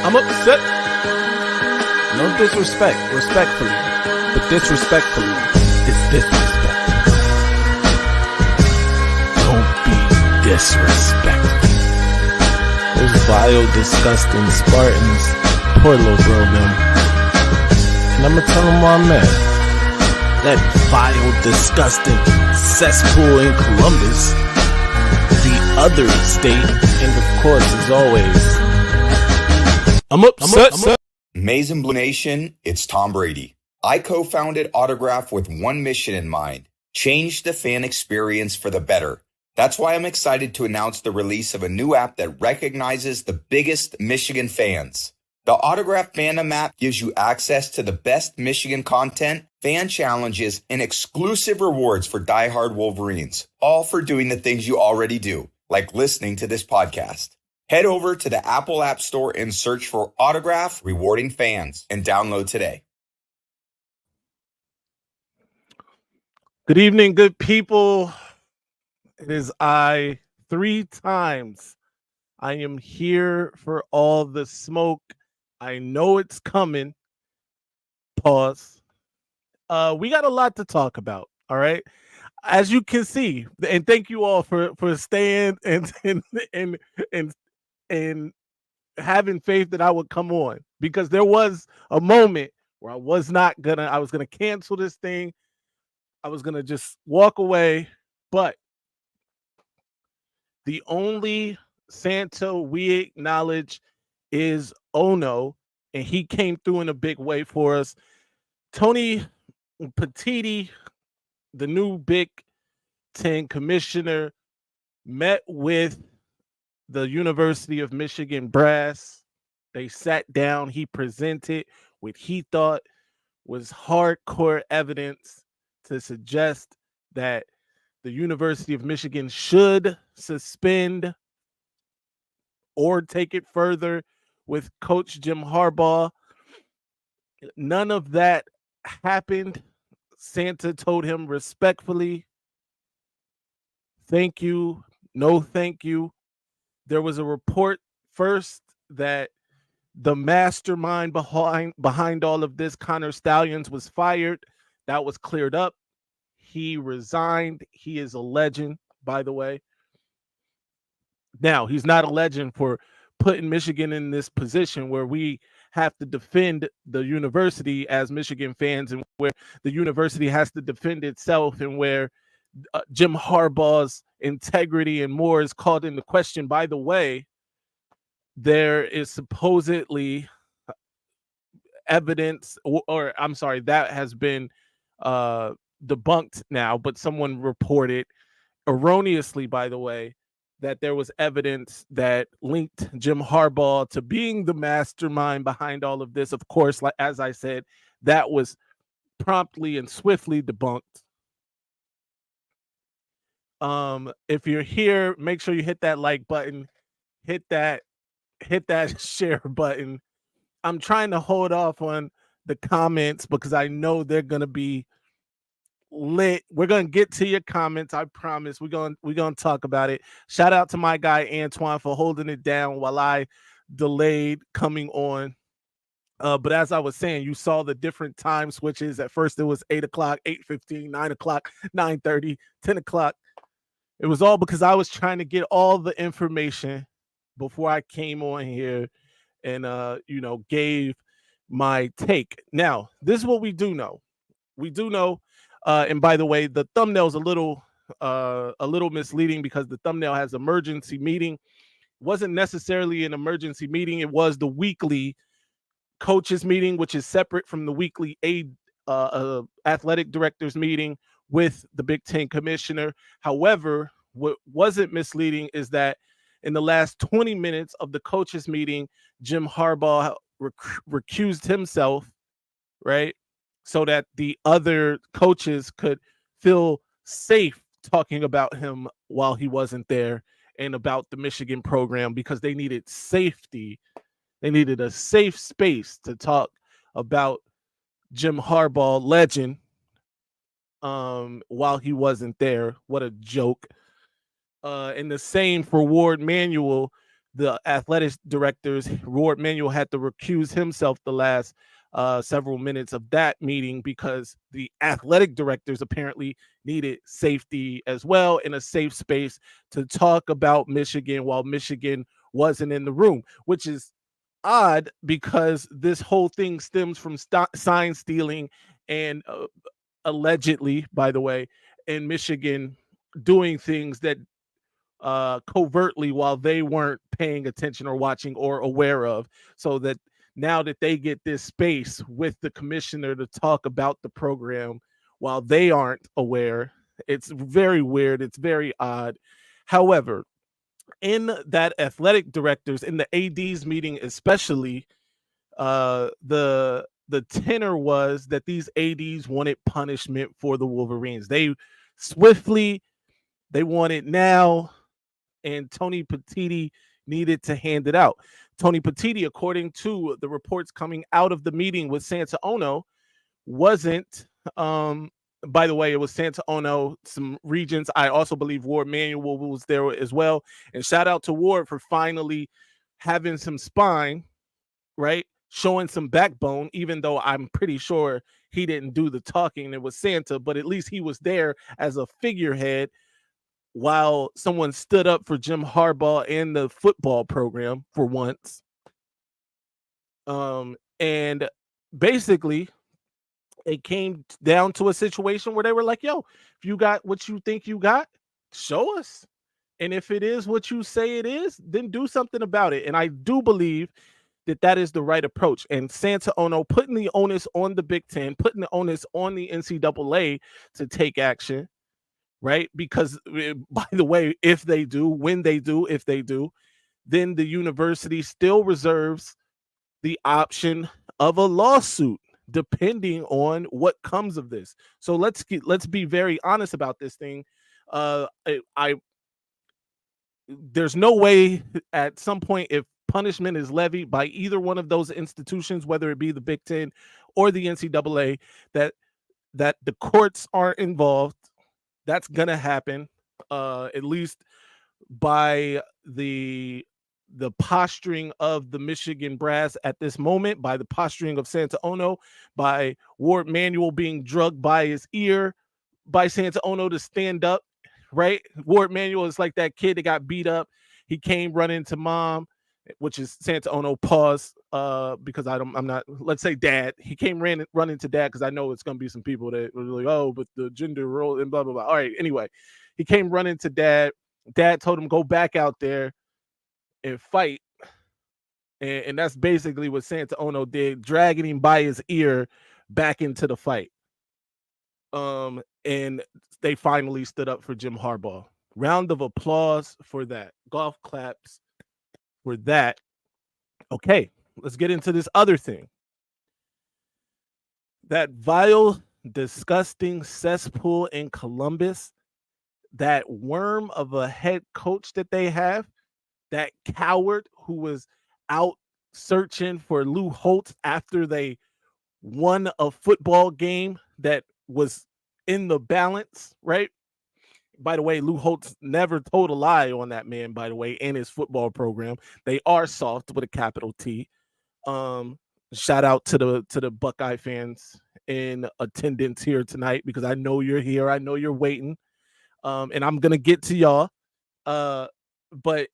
I'm upset. No disrespect, respectfully. But disrespectfully is disrespect. Don't be disrespectful. Those vile, disgusting Spartans. Poor little bro, them. And I'm gonna tell them why I'm mad. That vile, disgusting cesspool in Columbus. The other state. And of course, as always, I'm upset. Maize and Blue Nation, it's Tom Brady. I co-founded Autograph with one mission in mind: change the fan experience for the better. That's why I'm excited to announce the release of a new app that recognizes the biggest Michigan fans. The Autograph Fandom app gives you access to the best Michigan content, fan challenges, and exclusive rewards for diehard Wolverines, all for doing the things you already do, like listening to this podcast. Head over to the Apple App Store and search for Autograph Rewarding Fans and download today. Good evening, good people. It is I, 3 times. I am here for all the smoke. I know it's coming. Pause. We got a lot to talk about, all right? As you can see, and thank you all for staying and having faith that I would come on, because there was a moment where I was gonna cancel this thing. I was gonna just walk away, but the only Santa we acknowledge is Ono, and he came through in a big way for us. Tony Petitti, the new Big Ten commissioner, met with the University of Michigan brass. They sat down. He presented what he thought was hardcore evidence to suggest that the University of Michigan should suspend or take it further with Coach Jim Harbaugh. None of that happened. Santa told him respectfully, thank you, no thank you. There was a report first that the mastermind behind all of this, Connor Stallions, was fired. That was cleared up. He resigned. He is a legend, by the way. Now, he's not a legend for putting Michigan in this position where we have to defend the university as Michigan fans, and where the university has to defend itself, and where Jim Harbaugh's integrity and more is called into question. By the way, there is supposedly evidence, or I'm sorry, that has been debunked now, but someone reported erroneously, by the way, that there was evidence that linked Jim Harbaugh to being the mastermind behind all of this. Of course, like as I said, that was promptly and swiftly debunked. If you're here, make sure you hit that like button, hit that share button. I'm trying to hold off on the comments because I know they're gonna be lit. We're gonna get to your comments. I promise. We're gonna talk about it. Shout out to my guy Antoine for holding it down while I delayed coming on. But as I was saying, you saw the different time switches. At first it was 8 o'clock, 8:15, 9 o'clock, 9:30, 10 o'clock. It was all because I was trying to get all the information before I came on here and gave my take. Now, this is what we do know. We do know, and by the way, the thumbnail is a little misleading because the thumbnail has emergency meeting. It wasn't necessarily an emergency meeting. It was the weekly coaches meeting, which is separate from the weekly athletic directors meeting with the Big Ten commissioner. However, what wasn't misleading is that in the last 20 minutes of the coaches meeting, Jim Harbaugh recused himself, right? So that the other coaches could feel safe talking about him while he wasn't there and about the Michigan program, because they needed safety. They needed a safe space to talk about Jim Harbaugh, legend, while he wasn't there. What a joke. And the same for Ward Manuel, the athletic directors, Ward Manuel had to recuse himself the last several minutes of that meeting because the athletic directors apparently needed safety as well, in a safe space to talk about Michigan while Michigan wasn't in the room, which is odd because this whole thing stems from sign stealing and allegedly, by the way, in Michigan doing things that covertly while they weren't paying attention or watching or aware of. So that now that they get this space with the commissioner to talk about the program while they aren't aware, it's very weird. It's very odd. However, in that athletic directors, in the AD's meeting especially, the tenor was that these ADs wanted punishment for the Wolverines. They want it now, and Tony Petitti needed to hand it out. Tony Petitti, according to the reports coming out of the meeting with Santa Ono, wasn't by the way, it was Santa Ono, some regents. I also believe Ward Manuel was there as well. And shout out to Ward for finally having some spine, right? Showing some backbone, even though I'm pretty sure he didn't do the talking. It was Santa, but at least he was there as a figurehead while someone stood up for Jim Harbaugh and the football program for once. And basically, it came down to a situation where they were like, yo, if you got what you think you got, show us. And if it is what you say it is, then do something about it. And I do believe that that is the right approach. And Santa Ono putting the onus on the Big Ten, putting the onus on the NCAA to take action, right? Because, by the way, if they do, then the university still reserves the option of a lawsuit depending on what comes of this. So let's be very honest about this thing. There's no way at some point, if punishment is levied by either one of those institutions, whether it be the Big Ten or the NCAA, that the courts aren't involved. That's gonna happen, at least by the posturing of the Michigan brass at this moment, by the posturing of Santa Ono, by Ward Manuel being drugged by his ear by Santa Ono to stand up, right? Ward Manuel is like that kid that got beat up. He came running to mom, which is Santa Ono, pause, because I'm not, let's say dad. He came running to dad because I know it's going to be some people that were like, oh, but the gender role and blah, blah, blah. All right, anyway, he came running to dad. Dad told him, go back out there and fight. And that's basically what Santa Ono did, dragging him by his ear back into the fight. And they finally stood up for Jim Harbaugh. Round of applause for that. Golf claps for that. Okay, let's get into this other thing. That vile, disgusting cesspool in Columbus, that worm of a head coach that they have, that coward who was out searching for Lou Holtz after they won a football game that was in the balance, right? By the way, Lou Holtz never told a lie on that man, by the way, in his football program. They are soft with a capital T. Shout out to the Buckeye fans in attendance here tonight, because I know you're here. I know you're waiting. And I'm going to get to y'all. But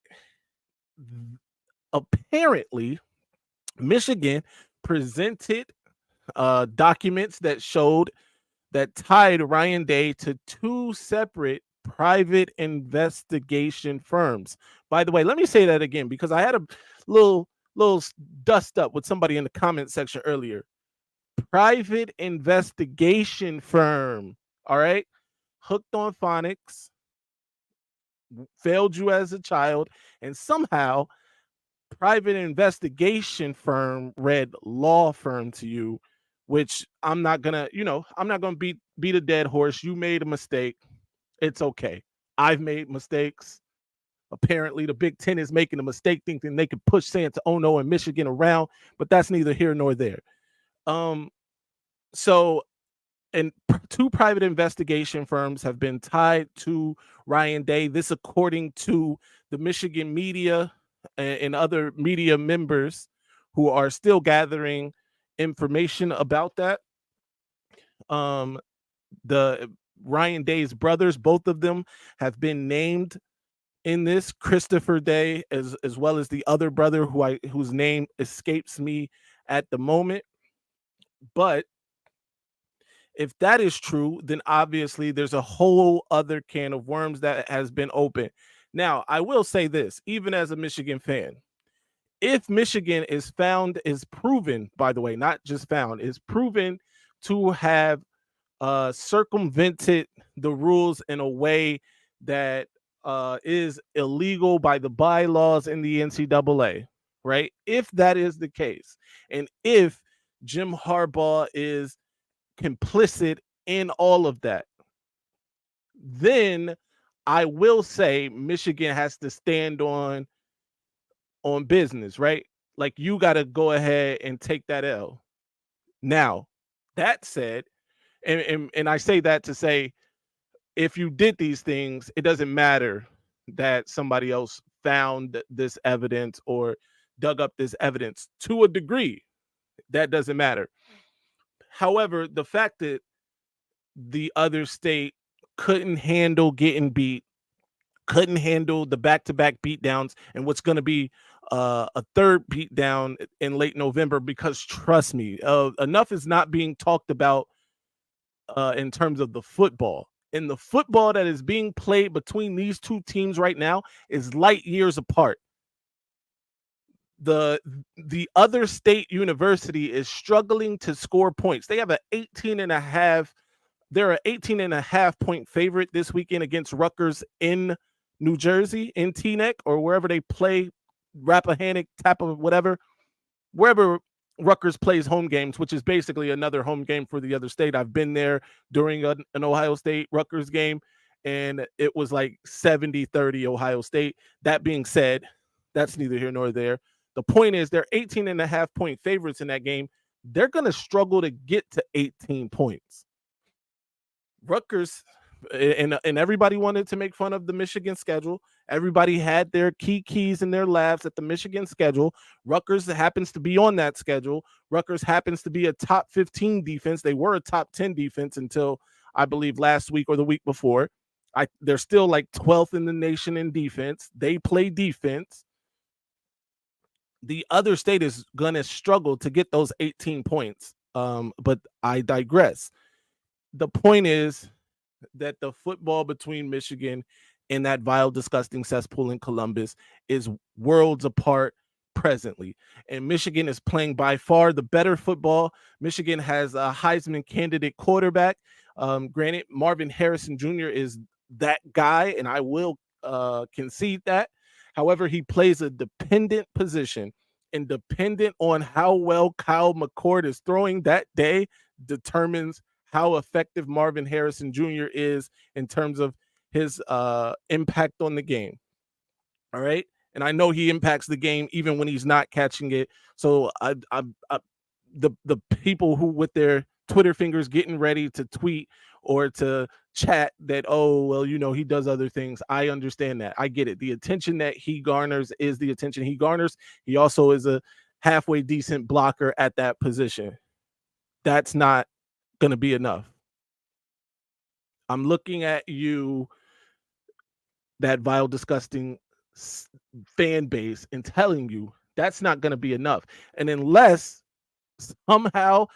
apparently Michigan presented documents that showed that tied Ryan Day to two separate private investigation firms. By the way, let me say that again, because I had a little dust up with somebody in the comment section earlier. Private investigation firm. All right. Hooked on phonics, failed you as a child, and somehow private investigation firm read law firm to you, which I'm not gonna beat a dead horse. You made a mistake. It's okay. I've made mistakes. Apparently the Big Ten is making a mistake thinking they could push Santa Ono and Michigan around, but that's neither here nor there. So, and two private investigation firms have been tied to Ryan Day. This according to the Michigan media, and other media members who are still gathering information about that. Um, the Ryan Day's brothers, both of them have been named in this. Christopher Day, as well as the other brother whose name escapes me at the moment. But if that is true, then obviously there's a whole other can of worms that has been open. Now, I will say this, even as a Michigan fan, if Michigan is proven, by the way, not just found, is proven to have circumvented the rules in a way that is illegal by the bylaws in the NCAA, right? If that is the case, and if Jim Harbaugh is complicit in all of that, then I will say Michigan has to stand on business, right? Like, you got to go ahead and take that L. Now, that said, and I say that to say, if you did these things, it doesn't matter that somebody else found this evidence or dug up this evidence. To a degree, that doesn't matter. However, the fact that the other state couldn't handle getting beat, couldn't handle the back-to-back beatdowns, and what's going to be a third beatdown in late November, because trust me, enough is not being talked about in terms of the football. And the football that is being played between these two teams right now is light years apart. The other state university is struggling to score points. They have an 18.5. They're an 18.5 point favorite this weekend against Rutgers in New Jersey, in Teaneck, or wherever they play, Rappahannock, Tappa, whatever, wherever Rutgers plays home games, which is basically another home game for the other state. I've been there during an Ohio State Rutgers game, and it was like 70-30 Ohio State. That being said, that's neither here nor there. The point is, they're 18.5 point favorites in that game. They're going to struggle to get to 18 points. Rutgers, and everybody wanted to make fun of the Michigan schedule. Everybody had their keys in their labs at the Michigan schedule. Rutgers happens to be on that schedule. Rutgers happens to be a top 15 defense. They were a top 10 defense until, I believe, last week or the week before. They're still like 12th in the nation in defense. They play defense. The other state is going to struggle to get those 18 points. But I digress. The point is that the football between Michigan and that vile, disgusting cesspool in Columbus is worlds apart presently. And Michigan is playing by far the better football. Michigan has a Heisman candidate quarterback. Granted, Marvin Harrison Jr. is that guy, and I will concede that. However, he plays a dependent position, and dependent on how well Kyle McCord is throwing that day determines how effective Marvin Harrison Jr. is in terms of his impact on the game. All right. And I know he impacts the game even when he's not catching it. So the people who with their Twitter fingers getting ready to tweet or to chat that, oh, well, you know, he does other things. I understand that. I get it. The attention that he garners is the attention he garners. He also is a halfway decent blocker at that position. That's not going to be enough. I'm looking at you, that vile, disgusting fan base, and telling you that's not going to be enough. And unless somehow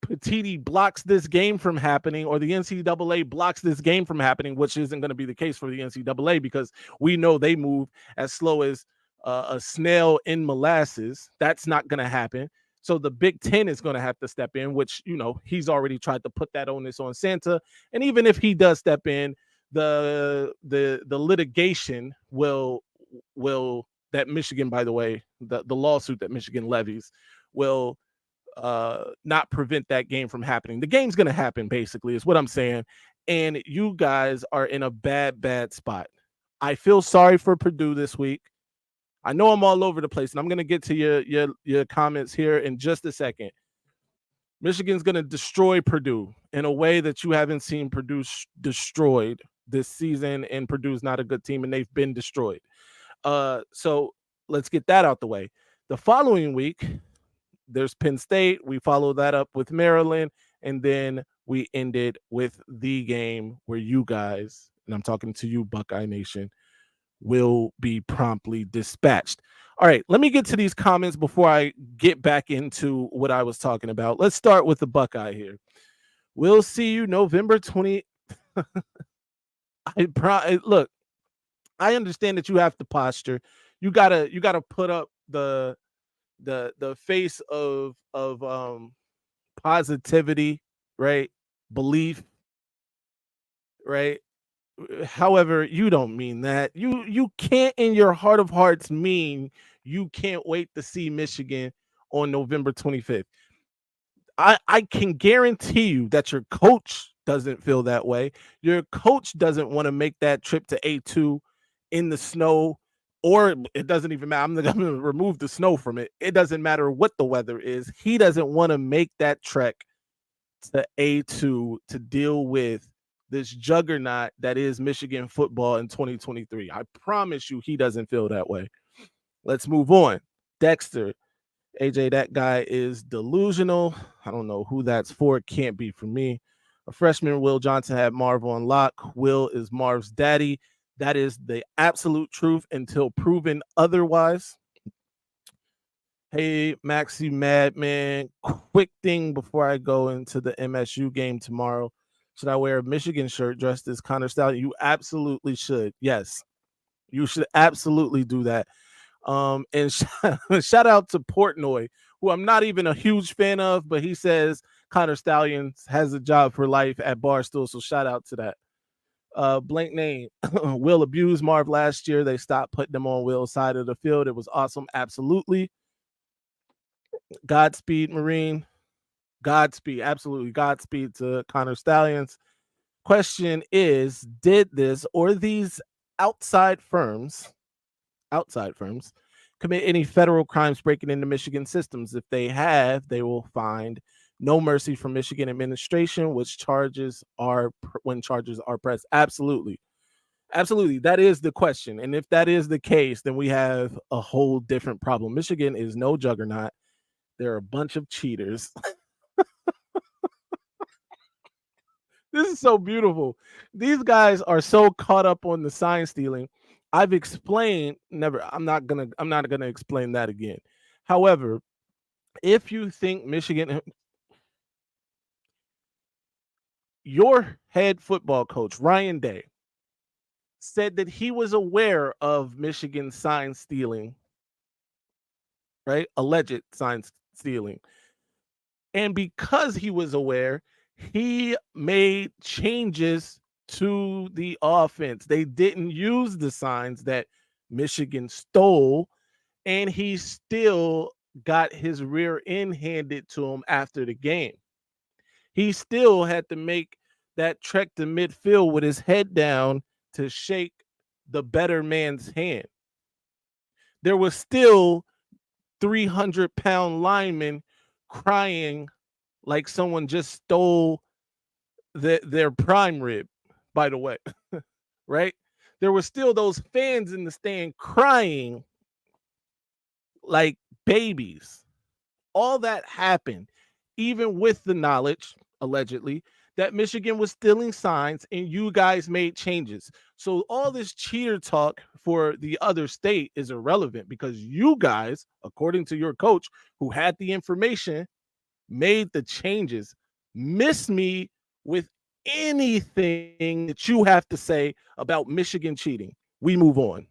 Petitti blocks this game from happening, or the NCAA blocks this game from happening, which isn't going to be the case for the NCAA because we know they move as slow as a snail in molasses. That's not going to happen. So the Big Ten is going to have to step in, which, you know, he's already tried to put that onus on Santa. And even if he does step in, the litigation will that Michigan, by the way, the lawsuit that Michigan levies will not prevent that game from happening. The game's going to happen, basically, is what I'm saying. And you guys are in a bad spot. I feel sorry for Purdue this week. I know I'm all over the place, and I'm going to get to your comments here in just a second. Michigan's going to destroy Purdue in a way that you haven't seen Purdue destroyed this season, and Purdue's not a good team, and they've been destroyed. So let's get that out the way. The following week, there's Penn State. We follow that up with Maryland, and then we ended with the game where you guys, and I'm talking to you, Buckeye Nation, will be promptly dispatched. All right, let me get to these comments before I get back into what I was talking about. Let's start with the Buckeye here. We'll see you November 20. Look, I understand that you have to posture. You gotta put up the face of positivity, right? Belief, right? However, you don't mean that. You can't in your heart of hearts mean you can't wait to see Michigan on November 25th. I can guarantee you that your coach doesn't feel that way. Your coach doesn't want to make that trip to A2 in the snow, or it doesn't even matter. I'm going to remove the snow from it. It doesn't matter what the weather is. He doesn't want to make that trek to A2 to deal with this juggernaut that is Michigan football in 2023. I promise you he doesn't feel that way. Let's move on. Dexter, AJ, that guy is delusional. I don't know who that's for. It can't be for me. A freshman, Will Johnson, had Marv on lock. Will is Marv's daddy. That is the absolute truth until proven otherwise. Hey, Maxie Madman, quick thing before I go into the MSU game tomorrow. Should I wear a Michigan shirt dressed as Connor Stallion? You absolutely should. Yes, you should absolutely do that. And shout out to Portnoy, who I'm not even a huge fan of, but he says Connor Stallion has a job for life at Barstool. So shout out to that. Blank name. Will abused Marv last year. They stopped putting him on Will's side of the field. It was awesome. Absolutely. Godspeed, Marine. Godspeed. Absolutely. Godspeed to Connor Stallions. Question is, did this or these outside firms commit any federal crimes breaking into Michigan systems? If they have, they will find no mercy from Michigan administration, when charges are pressed. Absolutely. That is the question. And if that is the case, then we have a whole different problem. Michigan is no juggernaut. They're a bunch of cheaters. This is so beautiful. These guys are so caught up on the sign stealing. I've explained I'm not gonna explain that again. However, if you think Michigan, your head football coach, Ryan Day, said that he was aware of Michigan sign stealing, right? Alleged sign stealing. And because he was aware, he made changes to the offense. They didn't use the signs that Michigan stole, and he still got his rear end handed to him after the game. He still had to make that trek to midfield with his head down to shake the better man's hand. There was still 300-pound linemen crying like someone just stole their prime rib, by the way, right? There were still those fans in the stand crying like babies. All that happened, even with the knowledge, allegedly, that Michigan was stealing signs and you guys made changes. So all this cheater talk for the other state is irrelevant because you guys, according to your coach who had the information, made the changes. Miss me with anything that you have to say about Michigan cheating. We move on.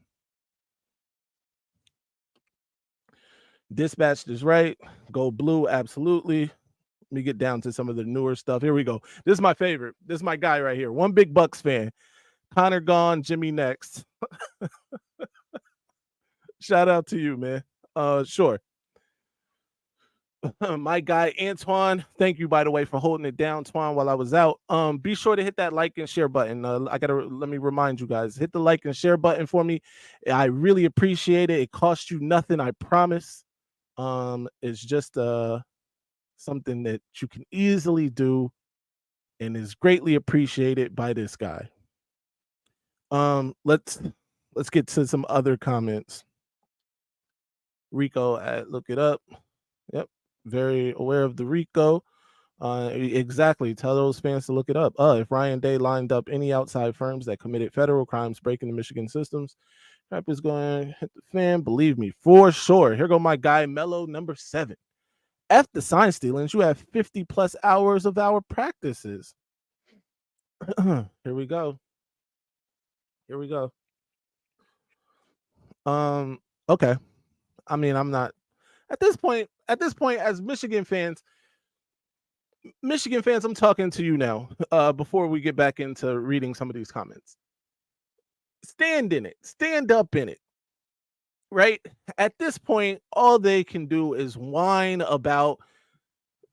Dispatched is right. Go blue, absolutely. Let me get down to some of the newer stuff. Here we go. This is my favorite. This is my guy right here. One big Bucks fan. Connor gone, Jimmy next. Shout out to you, man. Sure. My guy Antoine, thank you by the way for holding it down, Twan, while I was out. Be sure to hit that like and share button. Let me remind you guys, hit the like and share button for me. I really appreciate it. It costs you nothing, I promise. It's just something that you can easily do and is greatly appreciated by this guy. Let's get to some other comments. RICO, look it up. Yep, very aware of the RICO. Exactly. Tell those fans to look it up. If Ryan Day lined up any outside firms that committed federal crimes breaking the Michigan systems, crap is going to hit the fan. Believe me, for sure. Here go my guy, Mello, number 7. F the sign stealings. You have 50 plus hours of our practices. Here we go. Okay. I mean, I'm not at this point, as Michigan fans, I'm talking to you now, before we get back into reading some of these comments. Stand in it, stand up in it. Right? At this point, all they can do is whine about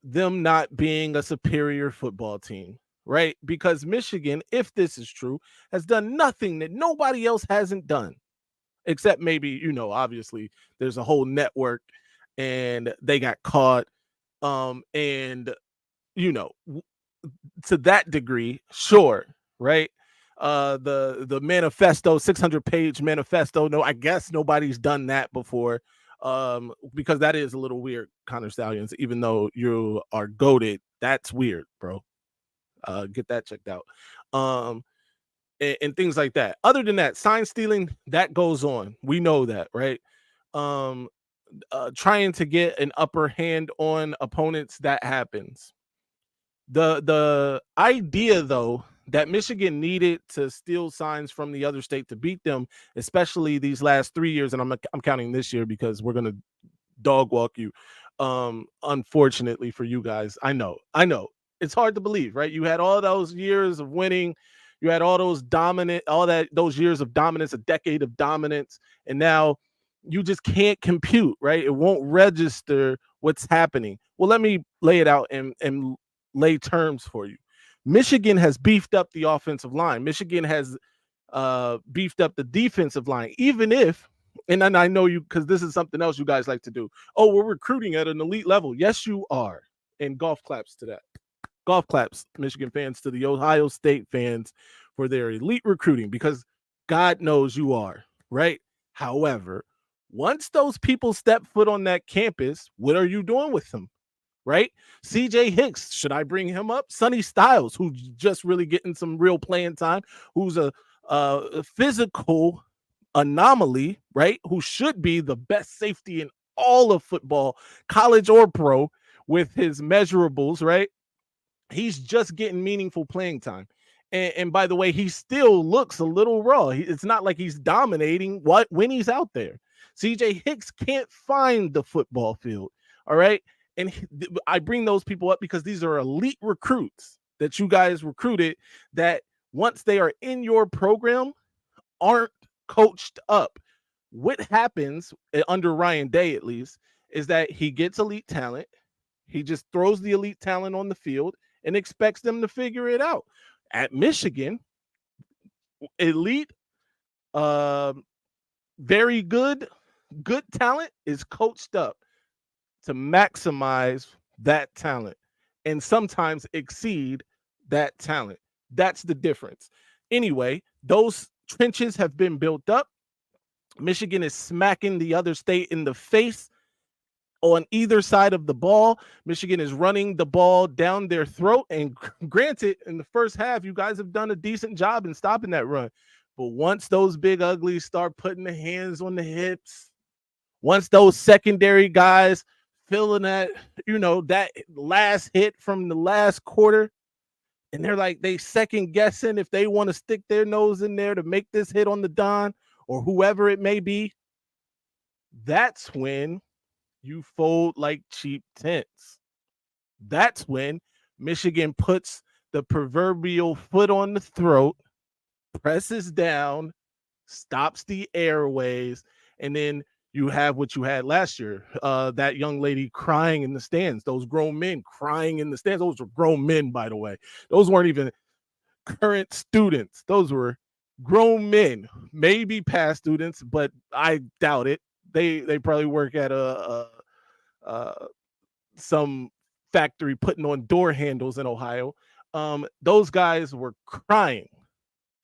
them not being a superior football team, right? Because Michigan, if this is true, has done nothing that nobody else hasn't done, except maybe, obviously there's a whole network and they got caught. And, to that degree, sure, right? The manifesto, 600-page manifesto. No, I guess nobody's done that before. Because that is a little weird, Connor Stallions. Even though you are goated, that's weird, bro. Get that checked out. And things like that. Other than that, sign stealing, that goes on. We know that, right? Trying to get an upper hand on opponents, that happens. The idea, though, that Michigan needed to steal signs from the other state to beat them, especially these last 3 years, and I'm counting this year because we're gonna dog walk you. Unfortunately for you guys, I know it's hard to believe, right? You had all those years of winning, you had all those those years of dominance, a decade of dominance, and now you just can't compute, right? It won't register what's happening. Well, let me lay it out and lay terms for you. Michigan has beefed up the offensive line. Michigan has beefed up the defensive line, even if, and I know you, because this is something else you guys like to do. Oh, we're recruiting at an elite level. Yes, you are. And golf claps to that. Golf claps, Michigan fans, to the Ohio State fans for their elite recruiting, because God knows you are, right? However, once those people step foot on that campus, what are you doing with them? Right? CJ Hicks, should I bring him up? Sonny Styles, who's just really getting some real playing time, who's a physical anomaly, right? Who should be the best safety in all of football, college or pro, with his measurables, right? He's just getting meaningful playing time. And by the way, he still looks a little raw. It's not like he's dominating when he's out there. CJ Hicks can't find the football field, all right? And I bring those people up because these are elite recruits that you guys recruited that once they are in your program aren't coached up. What happens under Ryan Day, at least, is that he gets elite talent. He just throws the elite talent on the field and expects them to figure it out. At Michigan, elite, very good talent is coached up to maximize that talent and sometimes exceed that talent. That's the difference. Anyway, those trenches have been built up. Michigan is smacking the other state in the face on either side of the ball. Michigan is running the ball down their throat. And granted, in the first half, you guys have done a decent job in stopping that run. But once those big uglies start putting the hands on the hips, once those secondary guys feeling that, that last hit from the last quarter, and they're like, they second guessing if they want to stick their nose in there to make this hit on the Don or whoever it may be, that's when you fold like cheap tents. That's when Michigan puts the proverbial foot on the throat, presses down, stops the airways, and then you have what you had last year, that young lady crying in the stands, those grown men crying in the stands. Those were grown men, by the way. Those weren't even current students. Those were grown men, maybe past students, but I doubt it. They probably work at some factory putting on door handles in Ohio. Those guys were crying,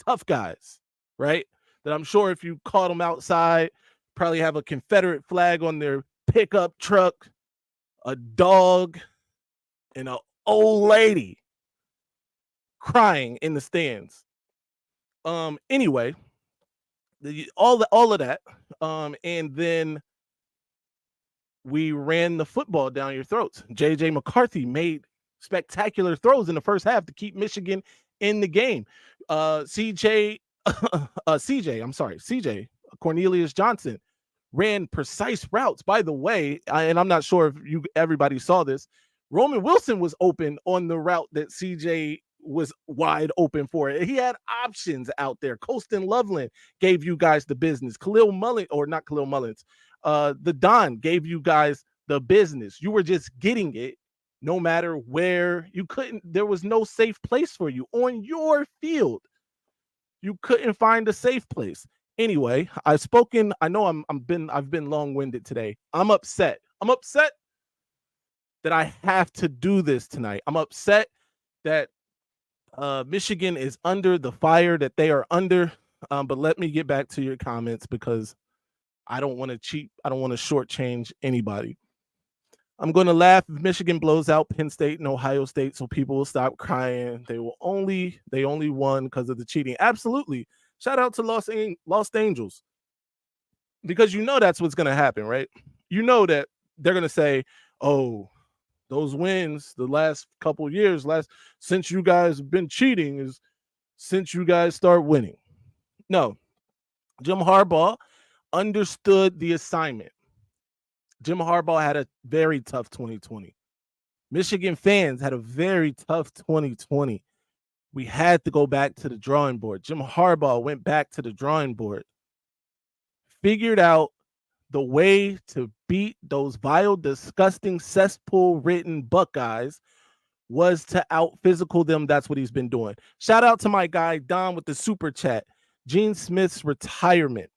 tough guys, right? That I'm sure if you caught them outside probably have a Confederate flag on their pickup truck, a dog, and an old lady crying in the stands. Anyway, all of that. And then we ran the football down your throats. JJ McCarthy made spectacular throws in the first half to keep Michigan in the game. CJ Cornelius Johnson ran precise routes. By the way, and I'm not sure if everybody saw this, Roman Wilson was open on the route that CJ was wide open for it. He had options out there. Colston Loveland gave you guys the business. The Don gave you guys the business. You were just getting it no matter where. There was no safe place for you on your field. You couldn't find a safe place. Anyway, I've spoken. I know I've been long-winded today. I'm upset. I'm upset that I have to do this tonight. I'm upset that Michigan is under the fire that they are under. But let me get back to your comments because I don't want to cheat. I don't want to shortchange anybody. I'm going to laugh if Michigan blows out Penn State and Ohio State, so people will stop crying. They only won because of the cheating. Absolutely. Shout out to Los Angeles, because you know that's what's going to happen, right? You know that they're going to say, "Oh, those wins the last couple years, since you guys have been cheating, is since you guys start winning." No, Jim Harbaugh understood the assignment. Jim Harbaugh had a very tough 2020. Michigan fans had a very tough 2020. We had to go back to the drawing board. Jim Harbaugh went back to the drawing board, figured out the way to beat those vile, disgusting, cesspool-ridden Buckeyes was to out-physical them. That's what he's been doing. Shout out to my guy, Don, with the super chat. Gene Smith's retirement.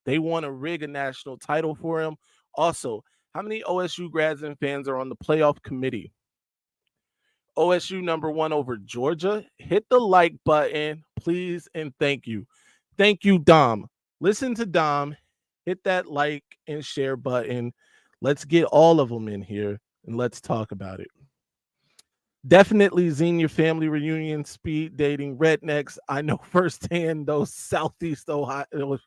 They want to rig a national title for him. Also, how many OSU grads and fans are on the playoff committee? OSU #1 over Georgia. Hit the like button, please, and thank you. Thank you, Dom. Listen to Dom. Hit that like and share button. Let's get all of them in here, and let's talk about it. Definitely Xenia family reunion, speed dating, rednecks. I know firsthand those Southeast Ohio,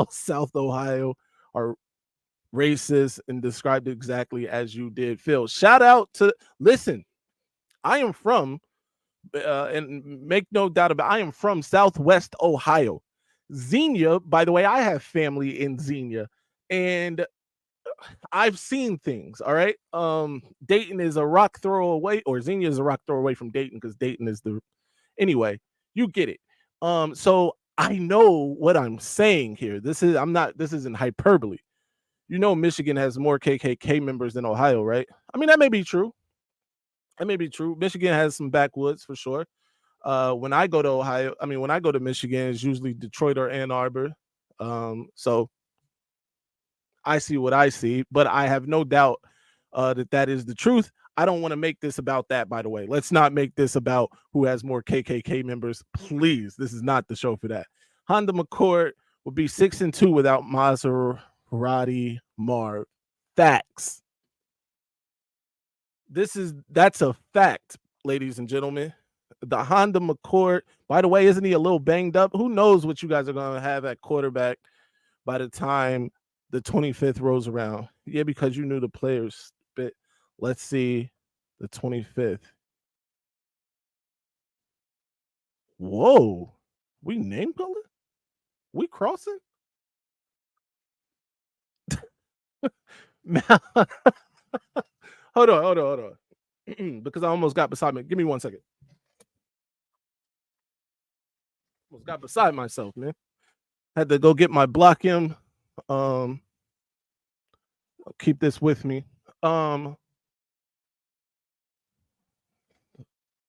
South Ohio are racist and described exactly as you did, Phil. Shout out to, listen, I am from, and make no doubt about it, I am from Southwest Ohio. Xenia, by the way, I have family in Xenia, and I've seen things, all right? Dayton is a rock throw away, or Xenia is a rock throw away from Dayton, because Dayton is anyway, you get it. So I know what I'm saying here. This isn't hyperbole. You know, Michigan has more KKK members than Ohio, right? I mean, that may be true. Michigan has some backwoods for sure. When I go to Michigan, it's usually Detroit or Ann Arbor. So I see what I see, but I have no doubt that is the truth. I don't want to make this about that, by the way. Let's not make this about who has more KKK members. Please, this is not the show for that. Honda McCourt would be 6-2 without Maserati Marv. Facts. That's a fact, ladies and gentlemen. The Honda McCourt, by the way, isn't he a little banged up? Who knows what you guys are going to have at quarterback by the time the 25th rolls around? Yeah, because you knew the players. But let's see the 25th. Whoa. We name calling? We crossing? Hold on. Because I almost got beside me. Give me 1 second. Almost got beside myself, man. Had to go get my block M. I'll keep this with me.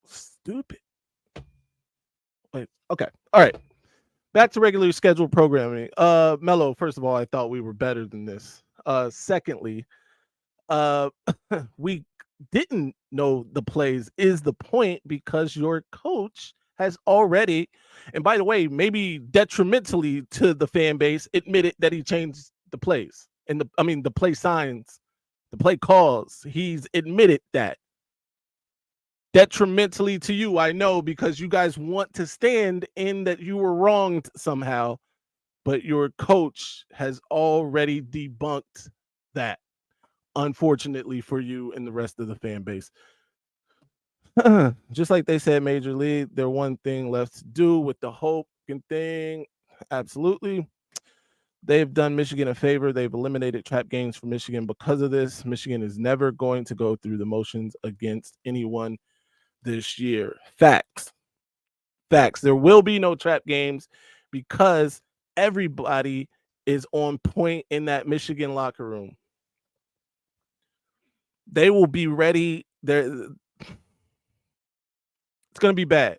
Stupid. Wait, okay. All right. Back to regularly scheduled programming. Mello, first of all, I thought we were better than this. Secondly, we didn't know the plays is the point, because your coach has already, and by the way, maybe detrimentally to the fan base, admitted that he changed the plays and the play signs, the play calls. He's admitted that. Detrimentally to you, I know, because you guys want to stand in that you were wronged somehow, but your coach has already debunked that, unfortunately for you and the rest of the fan base. Just like they said, Major League, they're one thing left to do with the hope and thing. Absolutely. They've done Michigan a favor. They've eliminated trap games for Michigan because of this. Michigan is never going to go through the motions against anyone this year. Facts. There will be no trap games because everybody is on point in that Michigan locker room. They will be ready. It's going to be bad.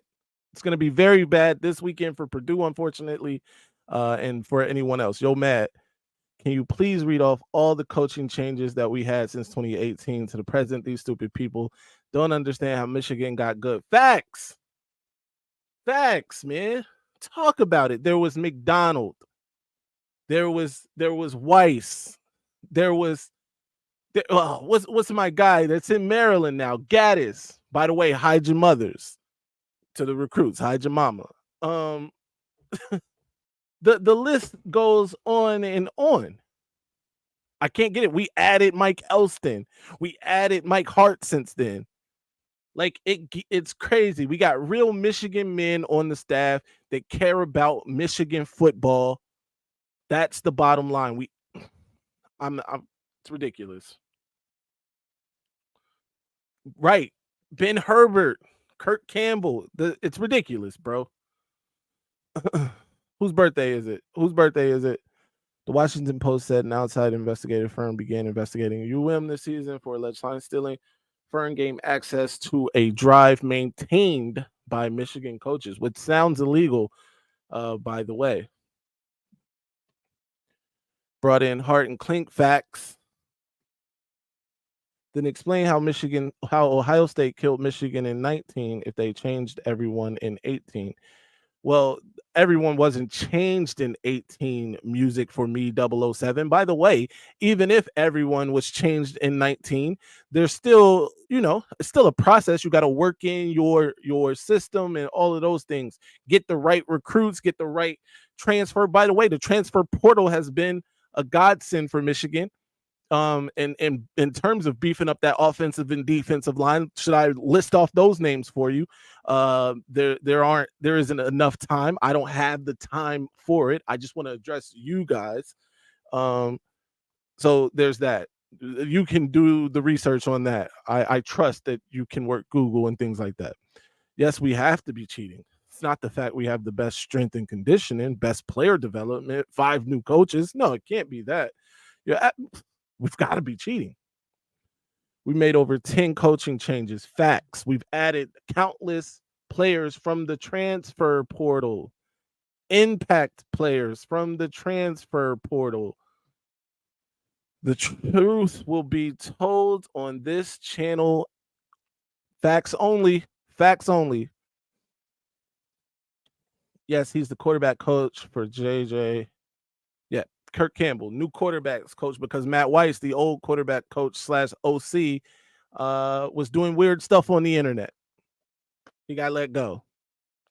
It's going to be very bad this weekend for Purdue, unfortunately, and for anyone else. Yo, Matt, can you please read off all the coaching changes that we had since 2018 to the present? These stupid people don't understand how Michigan got good. Facts, man. Talk about it. There was McDonald. There was Weiss. What's my guy that's in Maryland now? Gaddis. By the way, hide your mothers. To the recruits, hide your mama. The list goes on and on. I can't get it. We added Mike Elston. We added Mike Hart since then. Like it's crazy. We got real Michigan men on the staff that care about Michigan football. That's the bottom line. It's ridiculous. Right. Ben Herbert, Kirk Campbell. It's ridiculous, bro. Whose birthday is it? The Washington Post said an outside investigative firm began investigating UM this season for alleged sign stealing. Firm gained access to a drive maintained by Michigan coaches, which sounds illegal, by the way. Brought in Hart and Klink facts. Then explain how Ohio State killed Michigan in 19 if they changed everyone in 18. Well, everyone wasn't changed in 18, music for me 007. By the way, even if everyone was changed in 19, there's still, it's still a process. You got to work in your system and all of those things. Get the right recruits, get the right transfer. By the way, the transfer portal has been a godsend for Michigan. And in terms of beefing up that offensive and defensive line, should I list off those names for you? There isn't enough time. I don't have the time for it. I just want to address you guys. So there's that. You can do the research on that. I trust that you can work Google and things like that. Yes, we have to be cheating. It's not the fact we have the best strength and conditioning, best player development, 5 new coaches. No, it can't be that. We've got to be cheating. We made over 10 coaching changes. Facts. We've added countless players from the transfer portal. Impact players from the transfer portal. The truth will be told on this channel. Facts only. Facts only. Yes, he's the quarterback coach for JJ. Yeah, Kirk Campbell, new quarterbacks coach, because Matt Weiss, the old quarterback coach / OC, was doing weird stuff on the internet. He got let go.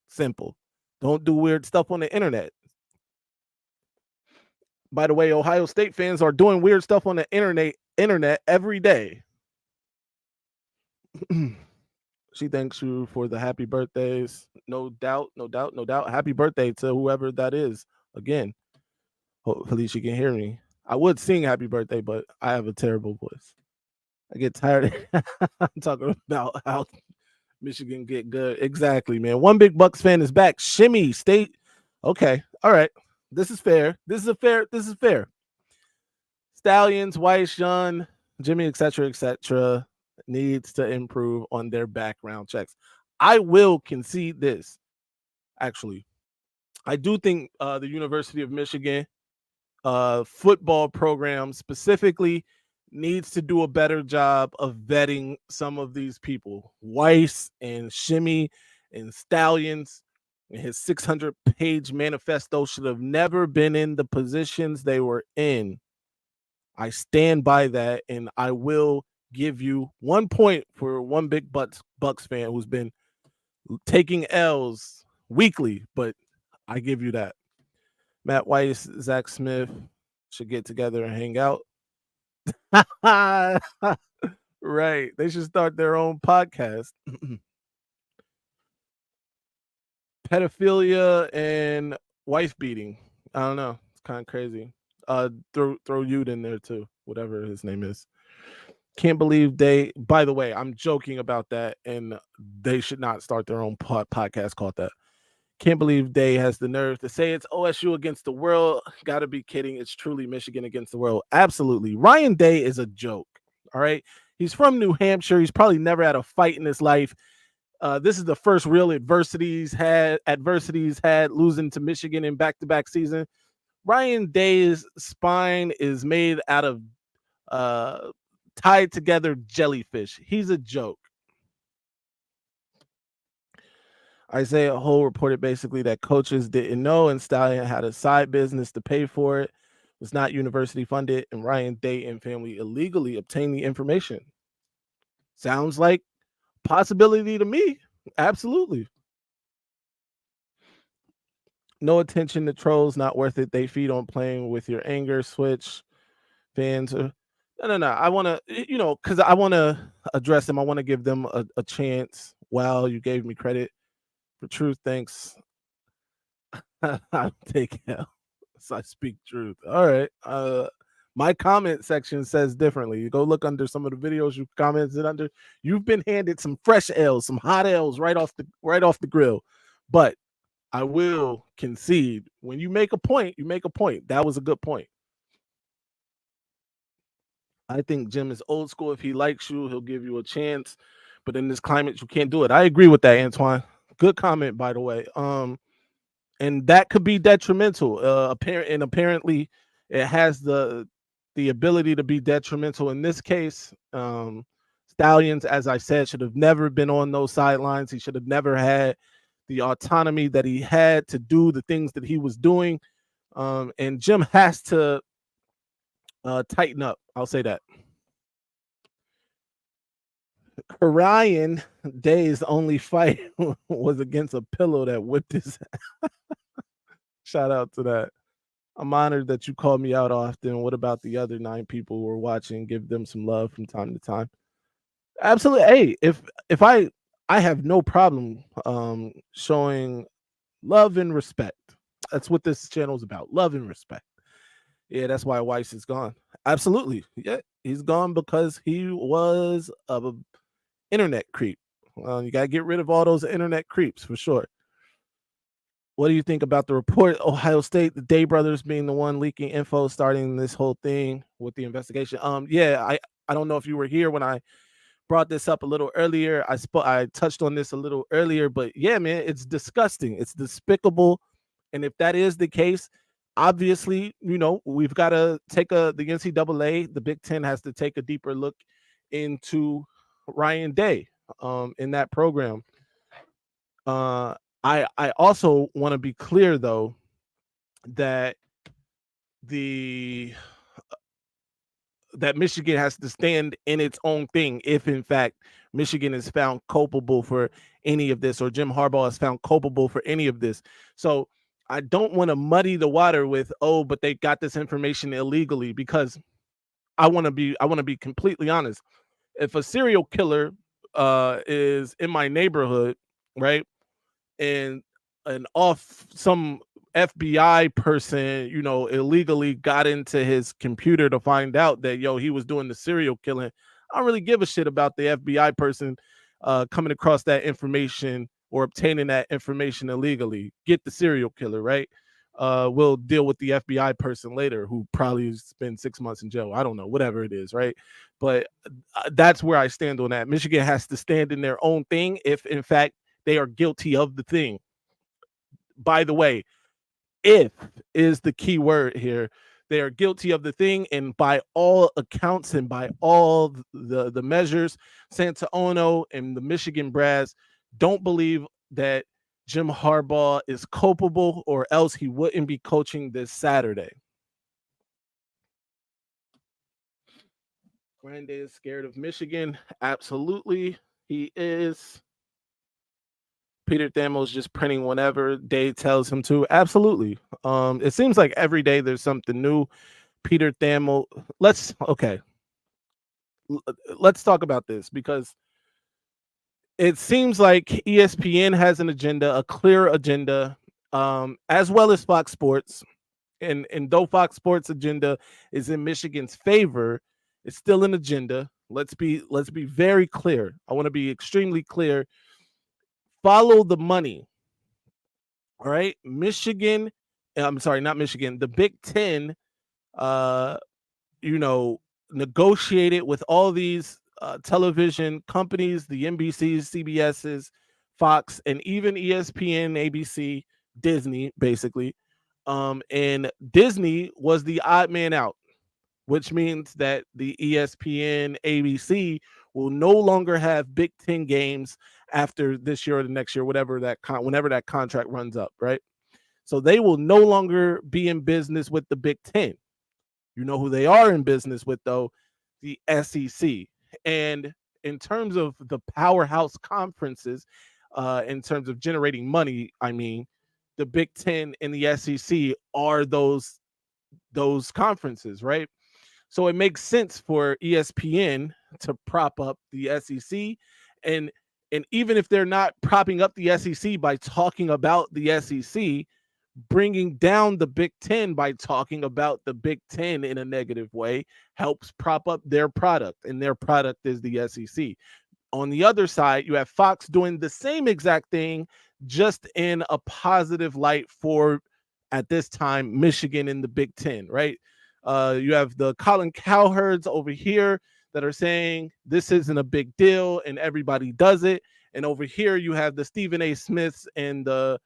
Simple. Don't do weird stuff on the internet. By the way, Ohio State fans are doing weird stuff on the internet every day. She thanks you for the happy birthdays. No doubt. Happy birthday to whoever that is. Again, hopefully she can hear me. I would sing happy birthday, but I have a terrible voice. I get tired of talking about how Michigan get good. Exactly, man. One big Bucks fan is back. Shimmy State. Okay. All right. This is fair. This is fair. Stallions, Weiss, Young, Jimmy, etc. needs to improve on their background checks. I will concede this. Actually, I do think the University of Michigan football program specifically needs to do a better job of vetting some of these people. Weiss and Shimmy And Stallions and his 600-page manifesto should have never been in the positions they were in. I stand by that, and I will give you 1 point for one big Bucks fan who's been taking L's weekly, but I give you that. Matt Weiss, Zach Smith should get together and hang out. Right. They should start their own podcast. Pedophilia and wife beating. I don't know. It's kind of crazy. Throw Yud in there too, whatever his name is. Can't believe they. By the way, I'm joking about that, and they should not start their own podcast called that. Can't believe Day has the nerve to say it's OSU against the world. Gotta be kidding. It's truly Michigan against the world. Absolutely. Ryan Day is a joke. All right. He's from New Hampshire. He's probably never had a fight in his life. This is the first real adversity he's had losing to Michigan in back-to-back season. Ryan Day's spine is made out of tied together jellyfish. He's a joke. Isaiah Hole reported basically that coaches didn't know and Stallion had a side business to pay for it, was not university funded, and Ryan Day and family illegally obtained the information. Sounds like possibility to me. Absolutely. No attention to trolls, not worth it. They feed on playing with your anger. Switch fans. No. I want to, because I want to address them. I want to give them a chance. Wow, you gave me credit for truth. Thanks. I'll take hell. So I speak truth. All right. My comment section says differently. You go look under some of the videos you commented under. You've been handed some fresh L's, some hot L's right off the grill. But I will concede when you make a point, you make a point. That was a good point. I think Jim is old school. If he likes you, he'll give you a chance. But in this climate, you can't do it. I agree with that, Antoine. Good comment, by the way. And that could be detrimental. Apparently, it has the ability to be detrimental. In this case, Stallions, as I said, should have never been on those sidelines. He should have never had the autonomy that he had to do the things that he was doing. And Jim has to tighten up. I'll say that. Ryan Day's only fight was against a pillow that whipped his ass. Shout out to that. I'm honored that you call me out often. What about the other 9 people who are watching? Give them some love from time to time. Absolutely. Hey, if I have no problem showing love and respect. That's what this channel is about. Love and respect. Yeah, that's why Weiss is gone. Absolutely. Yeah, he's gone because he was a internet creep. You got to get rid of all those internet creeps for sure. What do you think about the report? Ohio State, the Day brothers being the one leaking info, starting this whole thing with the investigation. Yeah, I don't know if you were here when I brought this up a little earlier. I touched on this a little earlier, but yeah, man, it's disgusting. It's despicable. And if that is the case, obviously, we've got to take the NCAA, the Big Ten has to take a deeper look into Ryan Day in that program. I also want to be clear, though, that that Michigan has to stand in its own thing if, in fact, Michigan is found culpable for any of this, or Jim Harbaugh is found culpable for any of this. So I don't want to muddy the water with, but they got this information illegally, because I want to be completely honest. If a serial killer is in my neighborhood, right, and off some FBI person, illegally got into his computer to find out that he was doing the serial killing, I don't really give a shit about the FBI person coming across that information or obtaining that information illegally. Get the serial killer, right? We'll deal with the FBI person later, who probably spent 6 months in jail. I don't know, whatever it is, right? But that's where I stand on that. Michigan has to stand in their own thing if, in fact, they are guilty of the thing. By the way, if is the key word here. They are guilty of the thing, and by all accounts and by all the measures, Santa Ono and the Michigan brass don't believe that Jim Harbaugh is culpable, or else he wouldn't be coaching this Saturday. Ryan Day is scared of Michigan. Absolutely, he is. Peter Thamel's just printing whenever Day tells him to. Absolutely. It seems like every day there's something new. Peter Thamel. Let's talk about this, because it seems like ESPN has an agenda, a clear agenda, as well as Fox Sports. And though Fox Sports agenda is in Michigan's favor, it's still an agenda. Let's be very clear. I want to be extremely clear. Follow the money. All right. Michigan, I'm sorry, not Michigan. The Big Ten, negotiated with all these television companies, the NBCs, CBSs, Fox, and even ESPN, ABC, Disney, basically. And Disney was the odd man out, which means that the ESPN, ABC will no longer have Big Ten games after this year or the next year, whenever that contract runs up, right? So they will no longer be in business with the Big Ten. You know who they are in business with, though? The SEC. And in terms of the powerhouse conferences, in terms of generating money, I mean, the Big Ten and the SEC are those conferences, right? So it makes sense for ESPN to prop up the SEC, and even if they're not propping up the SEC by talking about the SEC, bringing down the Big Ten by talking about the Big Ten in a negative way helps prop up their product, and their product is the SEC. On the other side, you have Fox doing the same exact thing, just in a positive light for, at this time, Michigan in the Big Ten, right? You have the Colin Cowherds over here that are saying this isn't a big deal and everybody does it. And over here, you have the Stephen A. Smiths and the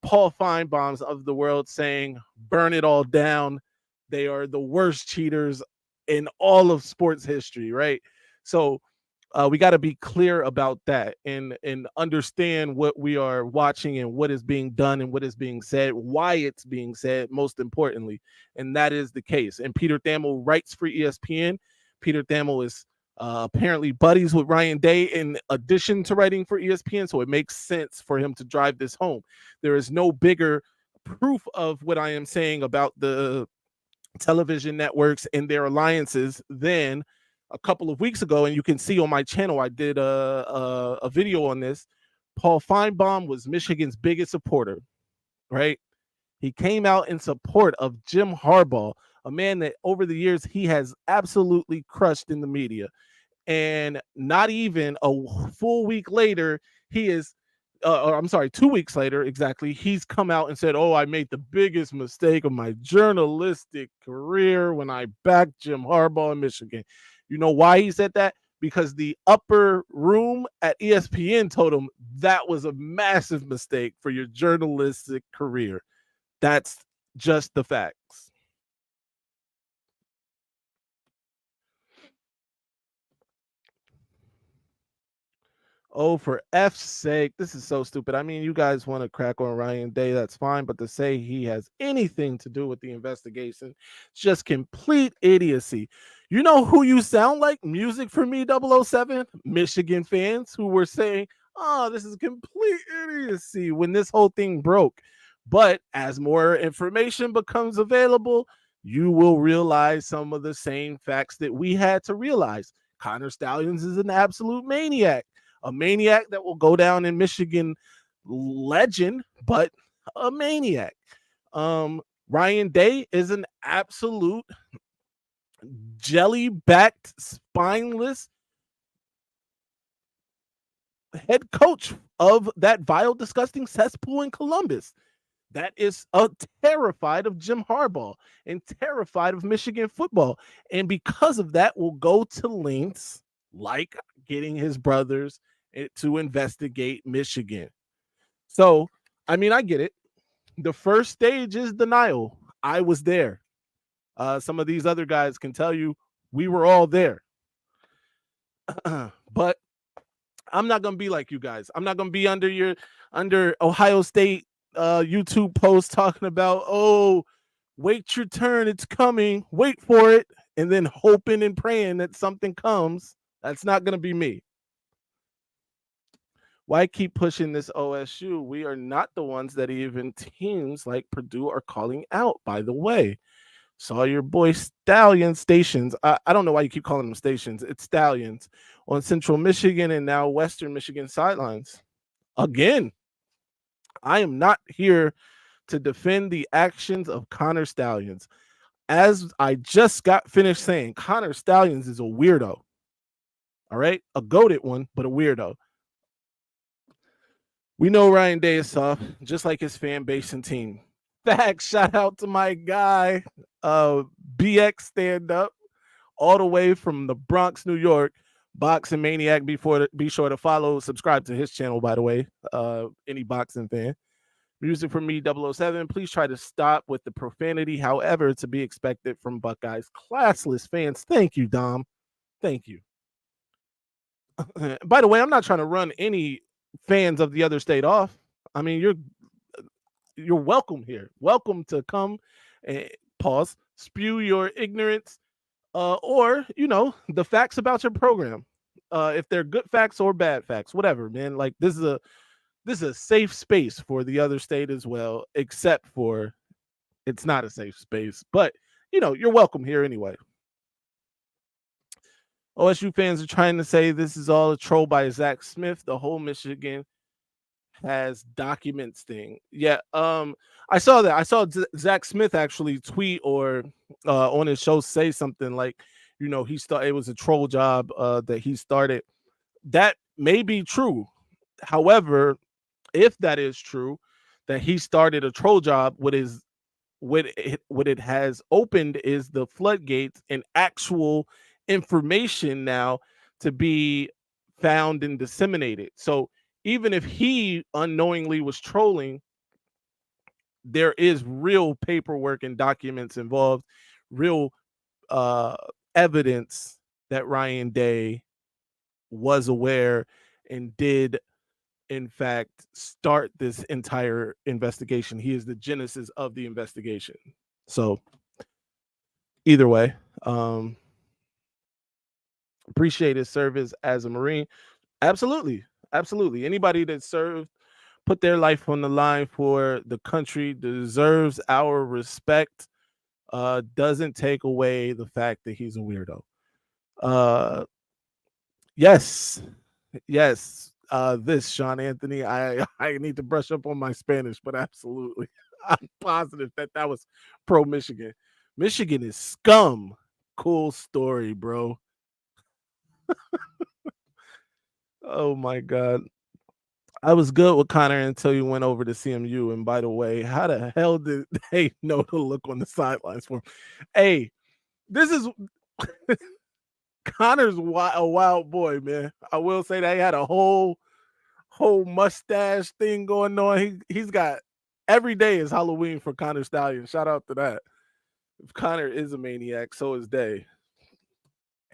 Paul Feinbaums of the world saying, burn it all down. They are the worst cheaters in all of sports history, right? So we got to be clear about that, and understand what we are watching and what is being done and what is being said, why it's being said, most importantly. And that is the case. And Peter Thamel writes for ESPN. Peter Thamel is apparently buddies with Ryan Day in addition to writing for ESPN, so it makes sense for him to drive this home. There is no bigger proof of what I am saying about the television networks and their alliances than a couple of weeks ago. And you can see on my channel, I did a video on this. Paul Feinbaum was Michigan's biggest supporter, right? He came out in support of Jim Harbaugh, a man that over the years he has absolutely crushed in the media. And not even a full week later, he is, or I'm sorry, 2 weeks later, exactly, he's come out and said, oh, I made the biggest mistake of my journalistic career when I backed Jim Harbaugh in Michigan. You know why he said that? Because the upper room at ESPN told him that was a massive mistake for your journalistic career. That's just the facts. Oh, for F's sake, this is so stupid. I mean, you guys want to crack on Ryan Day, that's fine, but to say he has anything to do with the investigation, it's just complete idiocy. You know who you sound like? Music for Me 007? Michigan fans who were saying, oh, this is complete idiocy when this whole thing broke. But as more information becomes available, you will realize some of the same facts that we had to realize. Connor Stallions is an absolute maniac. A maniac that will go down in Michigan legend, but a maniac. Ryan Day is an absolute jelly-backed, spineless head coach of that vile, disgusting cesspool in Columbus that is terrified of Jim Harbaugh and terrified of Michigan football. And because of that, will go to lengths like getting his brothers to investigate Michigan. So, I mean, I get it. The first stage is denial. I was there. Some of these other guys can tell you we were all there. But I'm not gonna be like you guys. I'm not gonna be under Ohio State YouTube posts talking about, oh, wait your turn, it's coming, wait for it, and then hoping and praying that something comes. That's not gonna be me. Why keep pushing this OSU? We are not the ones that even teams like Purdue are calling out, by the way. Saw your boy Stallion stations. I don't know why you keep calling them stations. It's Stallions on Central Michigan and now Western Michigan sidelines. Again, I am not here to defend the actions of Connor Stallions. As I just got finished saying, Connor Stallions is a weirdo. All right? A goated one, but a weirdo. We know Ryan Day is soft, just like his fan base and team. Facts. Shout out to my guy, BX Stand Up, all the way from the Bronx, New York. Boxing Maniac. Be sure to follow, subscribe to his channel, by the way. Any boxing fan. Music from me, 007. Please try to stop with the profanity, however, to be expected from Buckeyes classless fans. Thank you, Dom. Thank you. By the way, I'm not trying to run any fans of the other state off. I mean, you're welcome here. Welcome to come and pause, spew your ignorance, or the facts about your program. If they're good facts or bad facts, whatever, man. Like this is a safe space for the other state as well, except for it's not a safe space. But you're welcome here anyway. OSU fans are trying to say this is all a troll by Zach Smith. The whole Michigan has documents thing. Yeah, I saw that. I saw Zach Smith actually tweet or on his show say something like, he started. It was a troll job that he started. That may be true. However, if that is true, that he started a troll job, what it has opened is the floodgates and actual information now to be found and disseminated. So even if he unknowingly was trolling, there is real paperwork and documents involved, real evidence that Ryan Day was aware and did in fact start this entire investigation. He is the genesis of the investigation. So either way, appreciate his service as a Marine. Absolutely. Anybody that served, put their life on the line for the country, deserves our respect. Doesn't take away the fact that he's a weirdo. Yes. This Sean Anthony, I need to brush up on my Spanish, but absolutely, I'm positive that was pro Michigan. Michigan is scum. Cool story, bro. Oh my god. I was good with Connor until you went over to CMU. And by the way, how the hell did they know to look on the sidelines for him? Hey, this is Connor's a wild boy, man. I will say that he had a whole mustache thing going on. He's got every day is Halloween for Connor Stallion. Shout out to that. If Connor is a maniac, so is Day.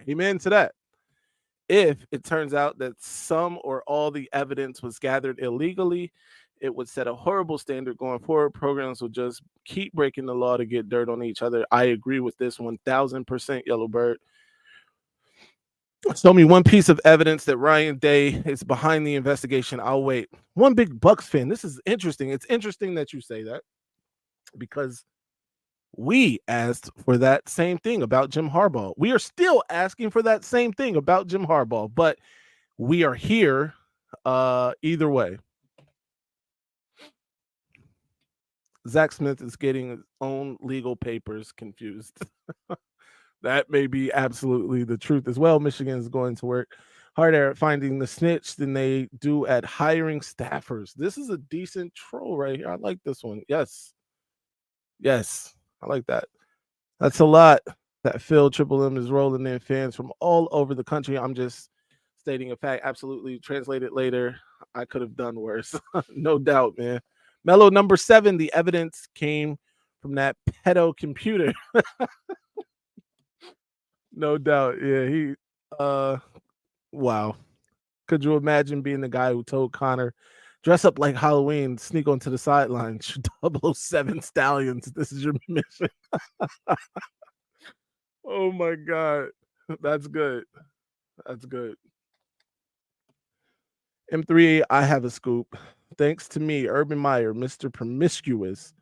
Amen to that. If it turns out that some or all the evidence was gathered illegally, it would set a horrible standard going forward. Programs will just keep breaking the law to get dirt on each other. I agree with this 1000%, Yellowbird. Show me one piece of evidence that Ryan Day is behind the investigation. I'll wait. One big Bucks fan. This is interesting. It's interesting that you say that because we asked for that same thing about Jim Harbaugh. We are still asking for that same thing about Jim Harbaugh, but we are here either way. Zach Smith is getting his own legal papers confused. That may be absolutely the truth as well. Michigan is going to work harder at finding the snitch than they do at hiring staffers. This is a decent troll right here. I like this one. Yes, I like that. That's a lot that Phil Triple M is rolling in fans from all over the country. I'm just stating a fact. Absolutely. Translate it later. I could have done worse. No doubt, man. Mellow number 7. The evidence came from that pedo computer. No doubt. Yeah, wow. Could you imagine being the guy who told Connor, dress up like Halloween, sneak onto the sidelines, 007 Stallions, this is your mission? Oh my God. That's good. That's good. M3, I have a scoop. Thanks to me, Urban Meyer, Mr. Promiscuous,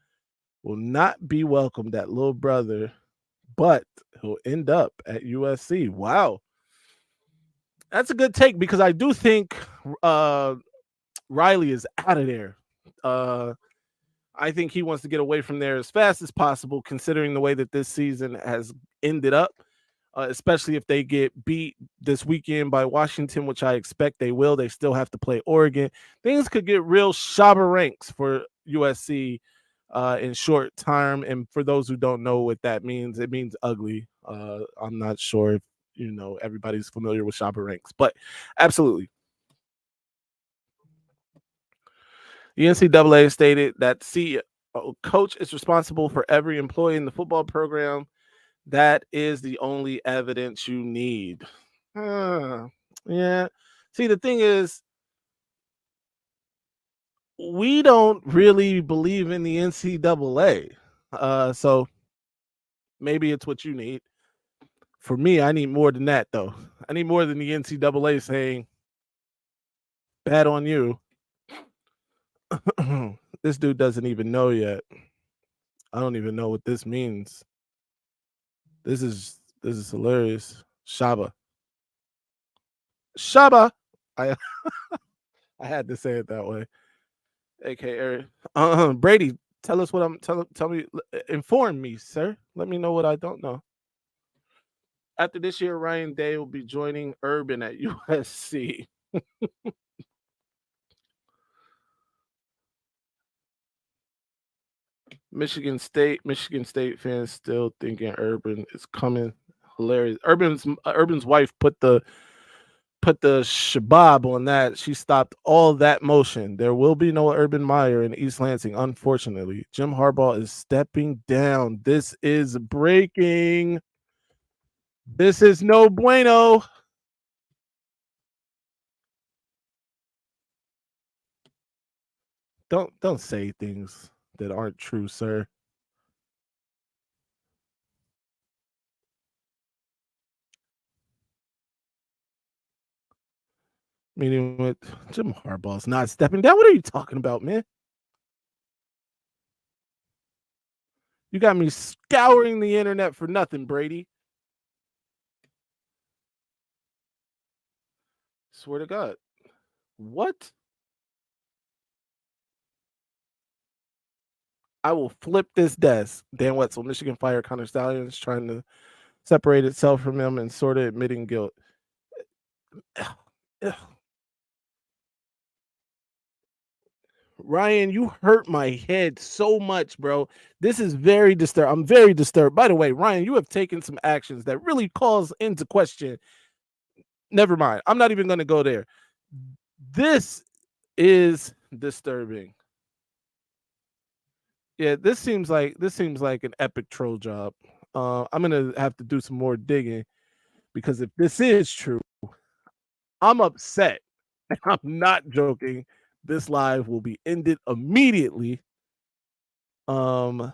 will not be welcomed at Little Brother, but he'll end up at USC. Wow. That's a good take because I do think Riley is out of there. I think he wants to get away from there as fast as possible, considering the way that this season has ended up, especially if they get beat this weekend by Washington, which I expect they will. They still have to play Oregon. Things could get real Shabba ranks for USC in short term. And for those who don't know what that means, it means ugly. I'm not sure if everybody's familiar with Shabba ranks, but absolutely. The NCAA stated that coach is responsible for every employee in the football program. That is the only evidence you need. Yeah. See, the thing is, we don't really believe in the NCAA. So maybe it's what you need. For me, I need more than that, though. I need more than the NCAA saying, bad on you. This dude doesn't even know yet. I don't even know what this means. This is hilarious. Shaba. Shaba. I I had to say it that way. AKA Brady, tell us what I'm tell me, inform me, sir. Let me know what I don't know. After this year, Ryan Day will be joining Urban at USC. Michigan State fans still thinking Urban is coming. Hilarious. Urban's wife put the shabab on that. She stopped all that motion. There will be no Urban Meyer in East Lansing, unfortunately. Jim Harbaugh is stepping down. This is breaking. This is no bueno. Don't say things that aren't true, sir. Meaning with Jim Harbaugh's not stepping down. What are you talking about, man? You got me scouring the internet for nothing, Brady. Swear to God. What? I will flip this desk. Dan Wetzel, Michigan Fire Connor Stallions trying to separate itself from him and sort of admitting guilt. Ryan, you hurt my head so much, bro. This is very disturbed. I'm very disturbed. By the way, Ryan, you have taken some actions that really calls into question. Never mind. I'm not even going to go there. This is disturbing. Yeah, this seems like an epic troll job. I'm gonna have to do some more digging because if this is true, I'm upset. I'm not joking. This live will be ended immediately. Because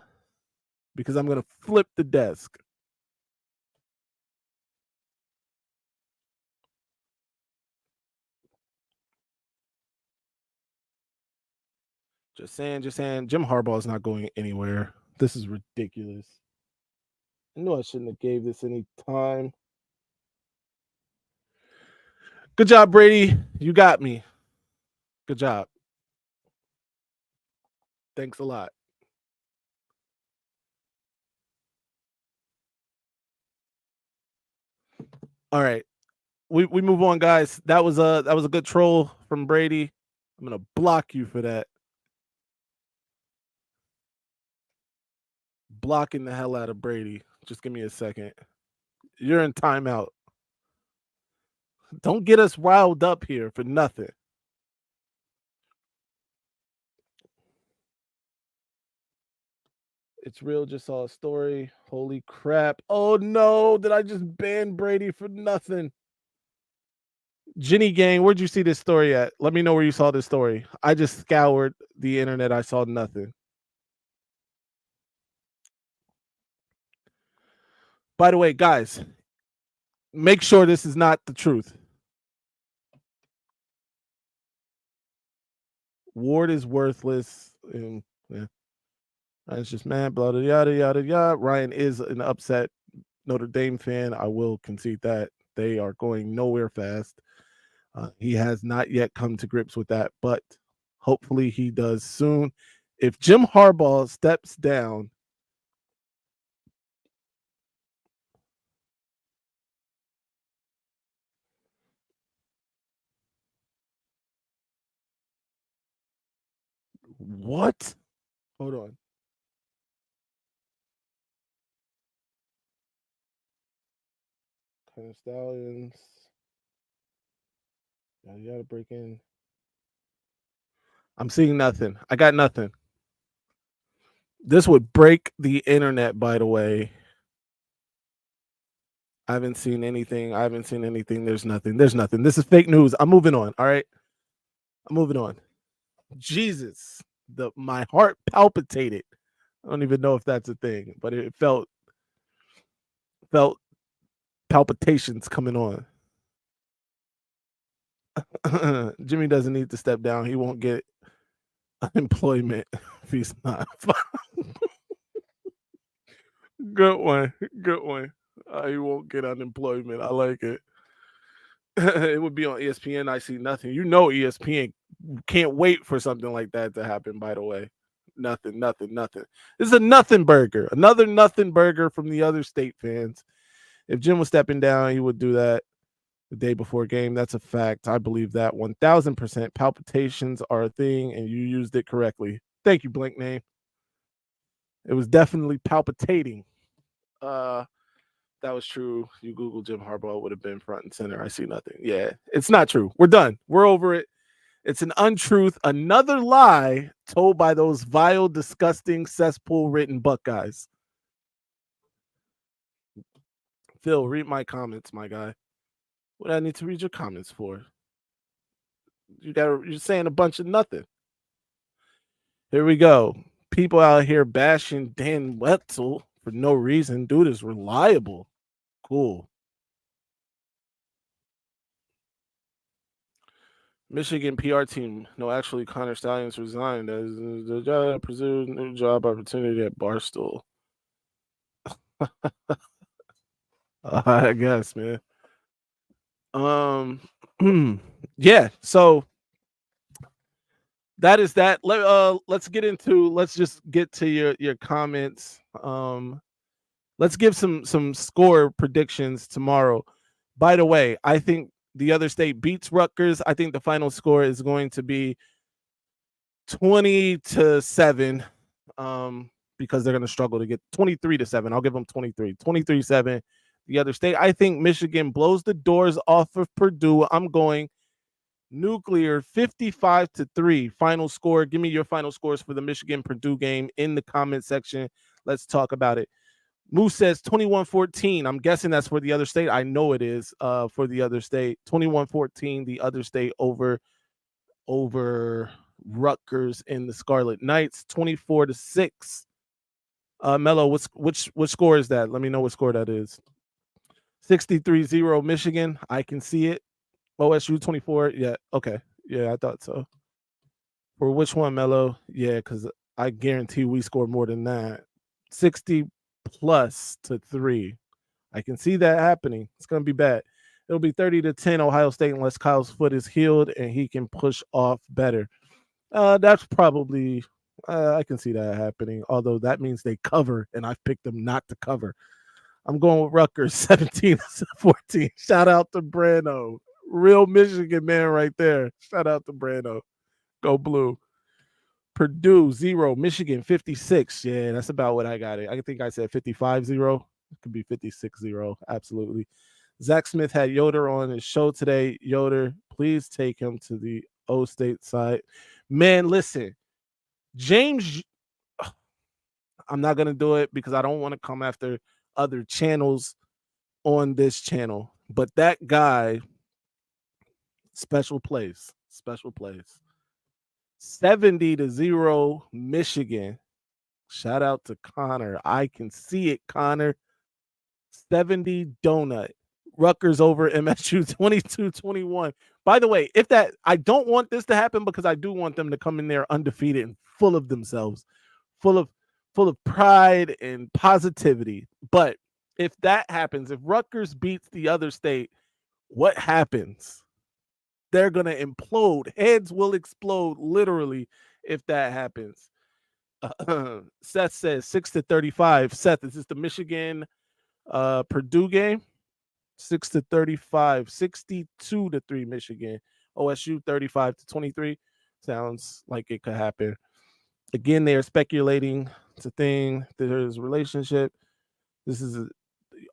I'm gonna flip the desk. Just saying. Jim Harbaugh is not going anywhere. This is ridiculous. I knew I shouldn't have gave this any time. Good job, Brady. You got me. Good job. Thanks a lot. All right. We move on, guys. That was a good troll from Brady. I'm gonna block you for that. Blocking the hell out of Brady. Just give me a second. You're in timeout. Don't get us riled up here for nothing. It's real. Just saw a story. Holy crap. Oh no. Did I just ban Brady for nothing? Ginny Gang, where'd you see this story at? Let me know where you saw this story. I just scoured the internet. I saw nothing. By the way, guys, make sure this is not the truth. Ward is worthless. And, yeah. It's just mad, blah, yada, yada, yada. Ryan is an upset Notre Dame fan. I will concede that. They are going nowhere fast. He has not yet come to grips with that, but hopefully he does soon. If Jim Harbaugh steps down, what? Hold on. Kind of Stallions. You gotta break in. I'm seeing nothing. I got nothing. This would break the internet, by the way. I haven't seen anything. There's nothing. This is fake news. I'm moving on. All right. I'm moving on. Jesus. My heart palpitated. I don't even know if that's a thing, but it felt palpitations coming on. Jimmy doesn't need to step down. He won't get unemployment if he's not. Good one. He won't get unemployment. I like it. It would be on ESPN. I see nothing. You know, ESPN can't wait for something like that to happen. By the way, nothing. This is a nothing burger. Another nothing burger from the other state fans. If Jim was stepping down, he would do that the day before game. That's a fact. I believe that 1000%. Palpitations are a thing, and you used it correctly. Thank you, blank name. It was definitely palpitating. That was true. You Google Jim Harbaugh, would have been front and center. I see nothing. Yeah, it's not true. We're done. We're over it. It's an untruth, another lie told by those vile, disgusting, cesspool-written Buckeyes. Phil, read my comments, my guy. What do I need to read your comments for? You're saying a bunch of nothing. Here we go. People out here bashing Dan Wetzel for no reason. Dude is reliable. Cool. Michigan PR team. No, actually, Connor Stallions resigned as the job pursued new job opportunity at Barstool. I guess, man. Yeah. So that is that. Let's just get to your comments. Let's give some score predictions tomorrow. By the way, I think the other state beats Rutgers. I think the final score is going to be 20-7. Because they're going to struggle to get 23-7. I'll give them 23-7. The other state. I think Michigan blows the doors off of Purdue. I'm going nuclear 55-3. Final score. Give me your final scores for the Michigan Purdue game in the comment section. Let's talk about it. Moose says 21-14. I'm guessing that's for the other state. I know it is for the other state. 21-14, the other state over Rutgers in the Scarlet Knights. 24-6. Mello, which score is that? Let me know what score that is. 63-0 Michigan. I can see it. OSU 24. Yeah, okay. Yeah, I thought so. For which one, Mello? Yeah, because I guarantee we score more than that. 60+3. I can see that happening. It's going to be bad. It'll be 30-10 Ohio State unless Kyle's foot is healed and he can push off better. That's probably I can see that happening. Although that means they cover, and I've picked them not to cover. I'm going with Rutgers 17-14. Shout out to Brano. Real Michigan man right there. Shout out to Brano. Go blue. Purdue 0. Michigan 56. Yeah, that's about what I got it. I think I said 55-0. It could be 56-0. Absolutely. Zach Smith had Yoder on his show today. Yoder, please take him to the O State side. Man, listen. James, I'm not going to do it because I don't want to come after other channels on this channel. But that guy Special place. 70-0 Michigan. Shout out to Connor. I can see it, Connor. 70 donut. Rutgers over MSU 22-21. By the way, I don't want this to happen because I do want them to come in there undefeated and full of themselves, full of pride and positivity. But if that happens, if Rutgers beats the other state, what happens? They're going to implode. Heads will explode literally if that happens. Seth says 6-35. Seth, is this the Michigan Purdue game? 6-35, 62-3 Michigan. OSU 35-23. Sounds like it could happen. Again, they are speculating. It's a thing. There's a relationship. This is an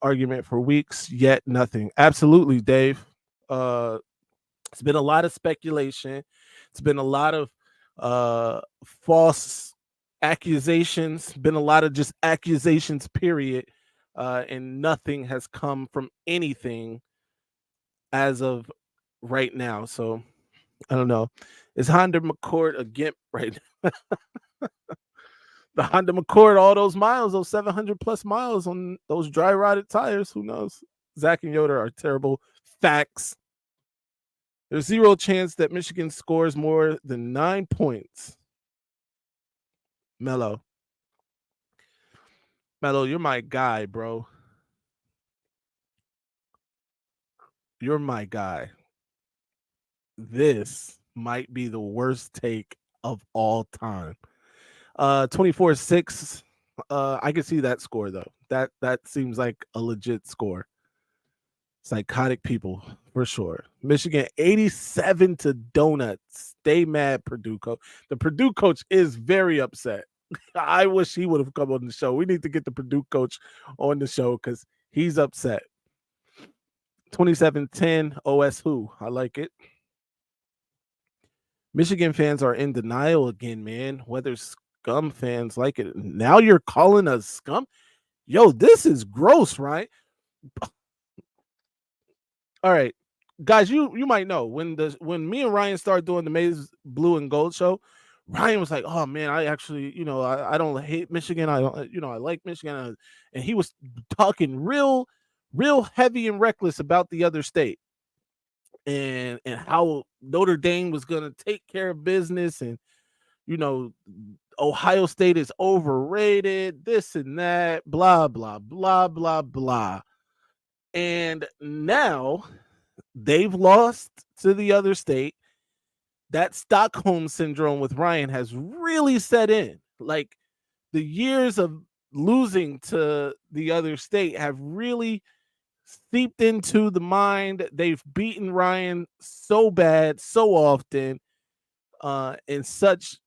argument for weeks, yet nothing. Absolutely, Dave. It's been a lot of speculation. It's been a lot of false accusations. Been a lot of just accusations, period. And nothing has come from anything as of right now. So I don't know. Is Honda McCord a gimp right now? The Honda McCord, all those miles, those 700 plus miles on those dry rotted tires. Who knows? Zach and Yoder are terrible. Facts. There's zero chance that Michigan scores more than 9 points. Mello, you're my guy, bro. You're my guy. This might be the worst take of all time. 24-6. I can see that score though. That seems like a legit score. Psychotic people for sure. Michigan 87 to donuts. Stay mad, Purdue coach. The Purdue coach is very upset. I wish he would have come on the show. We need to get the Purdue coach on the show because he's upset. 27-10 OS who? I like it. Michigan fans are in denial again, man. Whether scum fans like it. Now you're calling us scum? Yo, this is gross, right? All right. Guys, you might know when me and Ryan started doing the Maize Blue and Gold show, Ryan was like, "Oh man, I actually, I don't hate Michigan. I don't, I like Michigan." And he was talking real heavy and reckless about the other state and how Notre Dame was going to take care of business, and Ohio State is overrated, this and that, blah blah blah blah blah. And now they've lost to the other state. That Stockholm syndrome with Ryan has really set in. Like the years of losing to the other state have really seeped into the mind. They've beaten Ryan so bad, so often, in such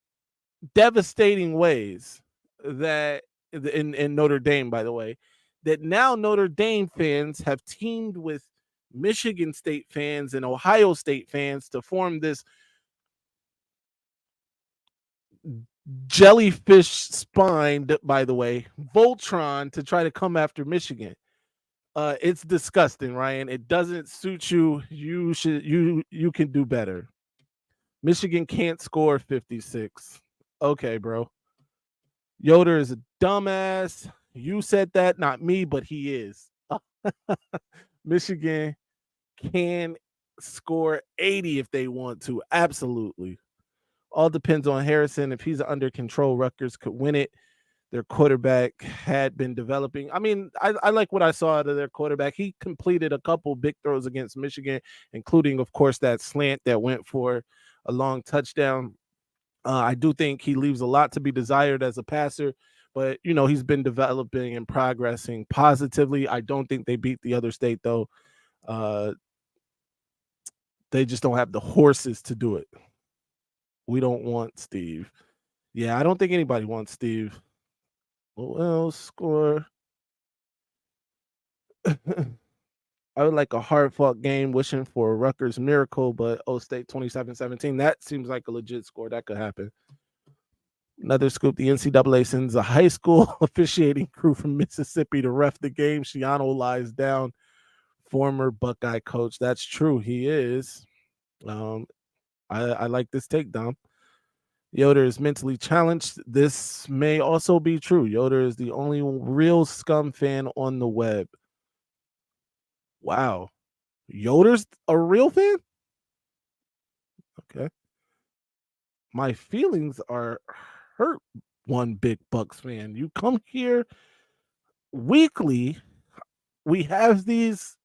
devastating ways that in Notre Dame, by the way, that now Notre Dame fans have teamed with Michigan State fans and Ohio State fans to form this jellyfish spined, by the way, Voltron to try to come after Michigan. It's disgusting, Ryan. It doesn't suit you. You can do better. Michigan can't score 56. Okay, bro. Yoder is a dumbass. You said that, not me, but he is. Michigan can score 80 if they want to. Absolutely. All depends on Harrison. If he's under control, Rutgers could win it. Their quarterback had been developing. I mean, I like what I saw out of their quarterback. He completed a couple big throws against Michigan, including, of course, that slant that went for a long touchdown. I do think he leaves a lot to be desired as a passer, but, he's been developing and progressing positively. I don't think they beat the other state, though. They just don't have the horses to do it. We don't want Steve. Yeah, I don't think anybody wants Steve. Well, score. I would like a hard-fought game, wishing for a Rutgers miracle, but State 27-17. That seems like a legit score. That could happen. Another scoop, the NCAA sends a high school officiating crew from Mississippi to ref the game. Shiano lies down. Former Buckeye coach. That's true. He is. Um, I like this take, Dom. Yoder is mentally challenged. This may also be true. Yoder is the only real scum fan on the web. Wow. Yoder's a real fan? Okay. My feelings are hurt, one big Bucks fan. You come here weekly. We have these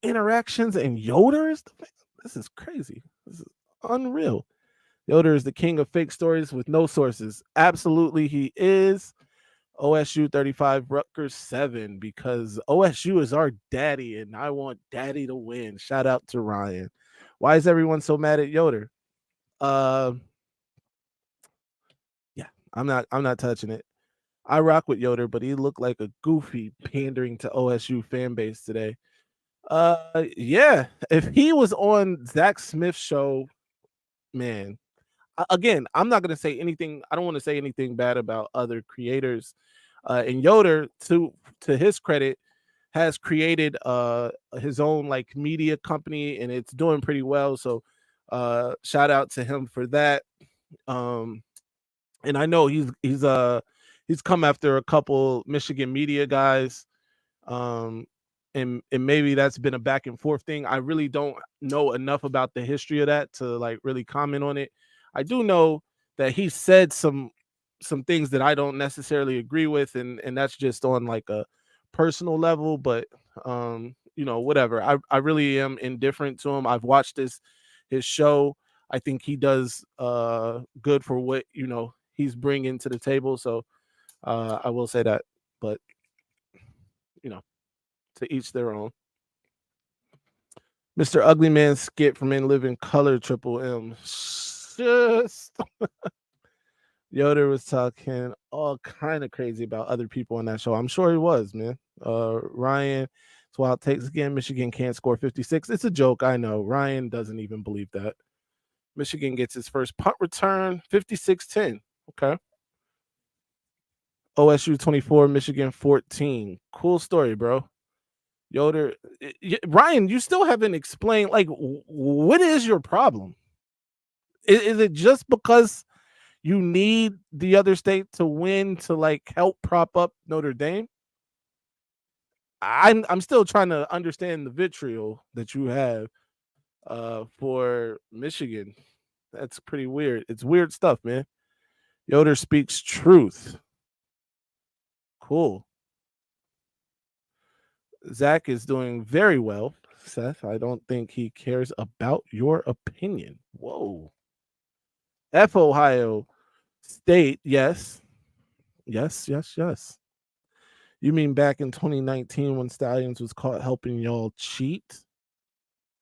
interactions, and Yoder is the fan? This is crazy. This is unreal. Yoder is the king of fake stories with no sources. Absolutely, he is. OSU 35, Rutgers 7, because OSU is our daddy, and I want daddy to win. Shout out to Ryan. Why is everyone so mad at Yoder? Yeah, I'm not touching it. I rock with Yoder, but he looked like a goofy pandering to OSU fan base today. Yeah, if he was on Zach Smith's show, man. Again, I'm not gonna say anything. I don't want to say anything bad about other creators. And Yoder, to his credit, has created his own like media company, and it's doing pretty well. So shout out to him for that. And I know he's come after a couple Michigan media guys. And maybe that's been a back and forth thing. I really don't know enough about the history of that to like really comment on it. I do know that he said some things that I don't necessarily agree with, and that's just on like a personal level. But whatever. I really am indifferent to him. I've watched his show. I think he does good for what he's bringing to the table. So I will say that. But to each their own. Mr. Ugly Man skit from In Living Color Triple M. Just Yoder was talking all kind of crazy about other people on that show. I'm sure he was, man. Ryan, it's wild takes again. Michigan can't score 56. It's a joke, I know. Ryan doesn't even believe that. Michigan gets his first punt return, 56-10. Okay. OSU 24, Michigan 14. Cool story, bro. Yoder, Ryan, you still haven't explained, like, what is your problem? Is it just because you need the other state to win to like help prop up Notre Dame? I'm still trying to understand the vitriol that you have for Michigan. That's pretty weird. It's weird stuff, man. Yoder speaks truth. Cool. Zach is doing very well, Seth. I don't think he cares about your opinion. Whoa. F Ohio State, yes. Yes. You mean back in 2019 when Stallions was caught helping y'all cheat?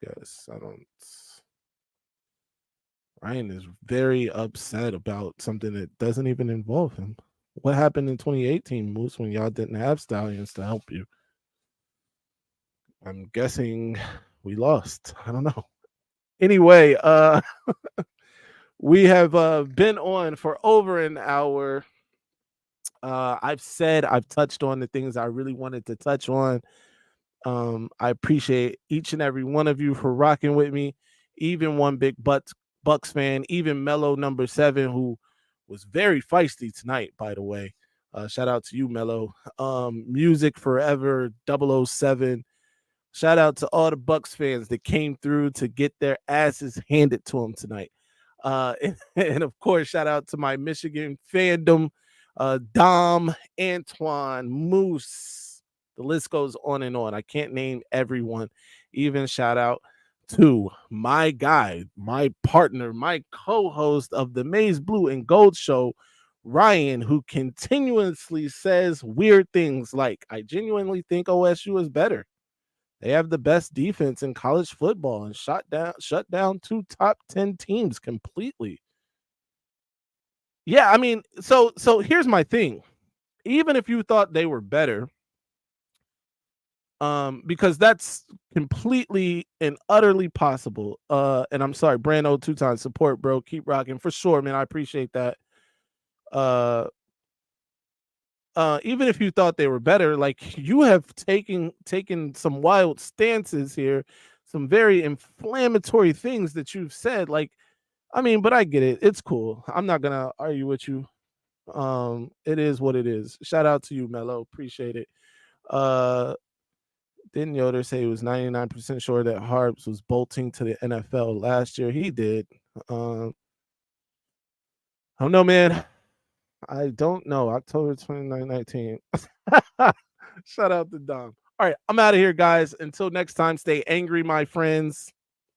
Yes, I don't. Ryan is very upset about something that doesn't even involve him. What happened in 2018, Moose, when y'all didn't have Stallions to help you? I'm guessing we lost. I don't know. Anyway, we have been on for over an hour. I've touched on the things I really wanted to touch on. I appreciate each and every one of you for rocking with me. Even one big Bucks fan, even Mellow number 7, who was very feisty tonight, by the way. Shout out to you, Mellow. Music Forever 007. Shout out to all the Bucks fans that came through to get their asses handed to them tonight. And of course, shout out to my Michigan fandom, Dom, Antoine, Moose. The list goes on and on. I can't name everyone. Even shout out to my guy, my partner, my co-host of the Maize Blue and Gold show, Ryan, who continuously says weird things like, I genuinely think OSU is better. They have the best defense in college football and shut down 2 top 10 teams completely. Yeah, I mean, so here's my thing. Even if you thought they were better, because that's completely and utterly possible. And I'm sorry, Brando, 2-time support, bro. Keep rocking for sure, man. I appreciate that. Even if you thought they were better, like you have taken some wild stances here some very inflammatory things that you've said. Like, I mean, but I get it. It's cool. I'm not gonna argue with you. It is what it is. Shout out to you, Mello. Appreciate it. Didn't Yoder say he was 99% sure that Harps was bolting to the NFL last year? He did. I don't know, man. I don't know. October 29, 19. Shout out to Dom. All right, I'm out of here, guys. Until next time, stay angry, my friends.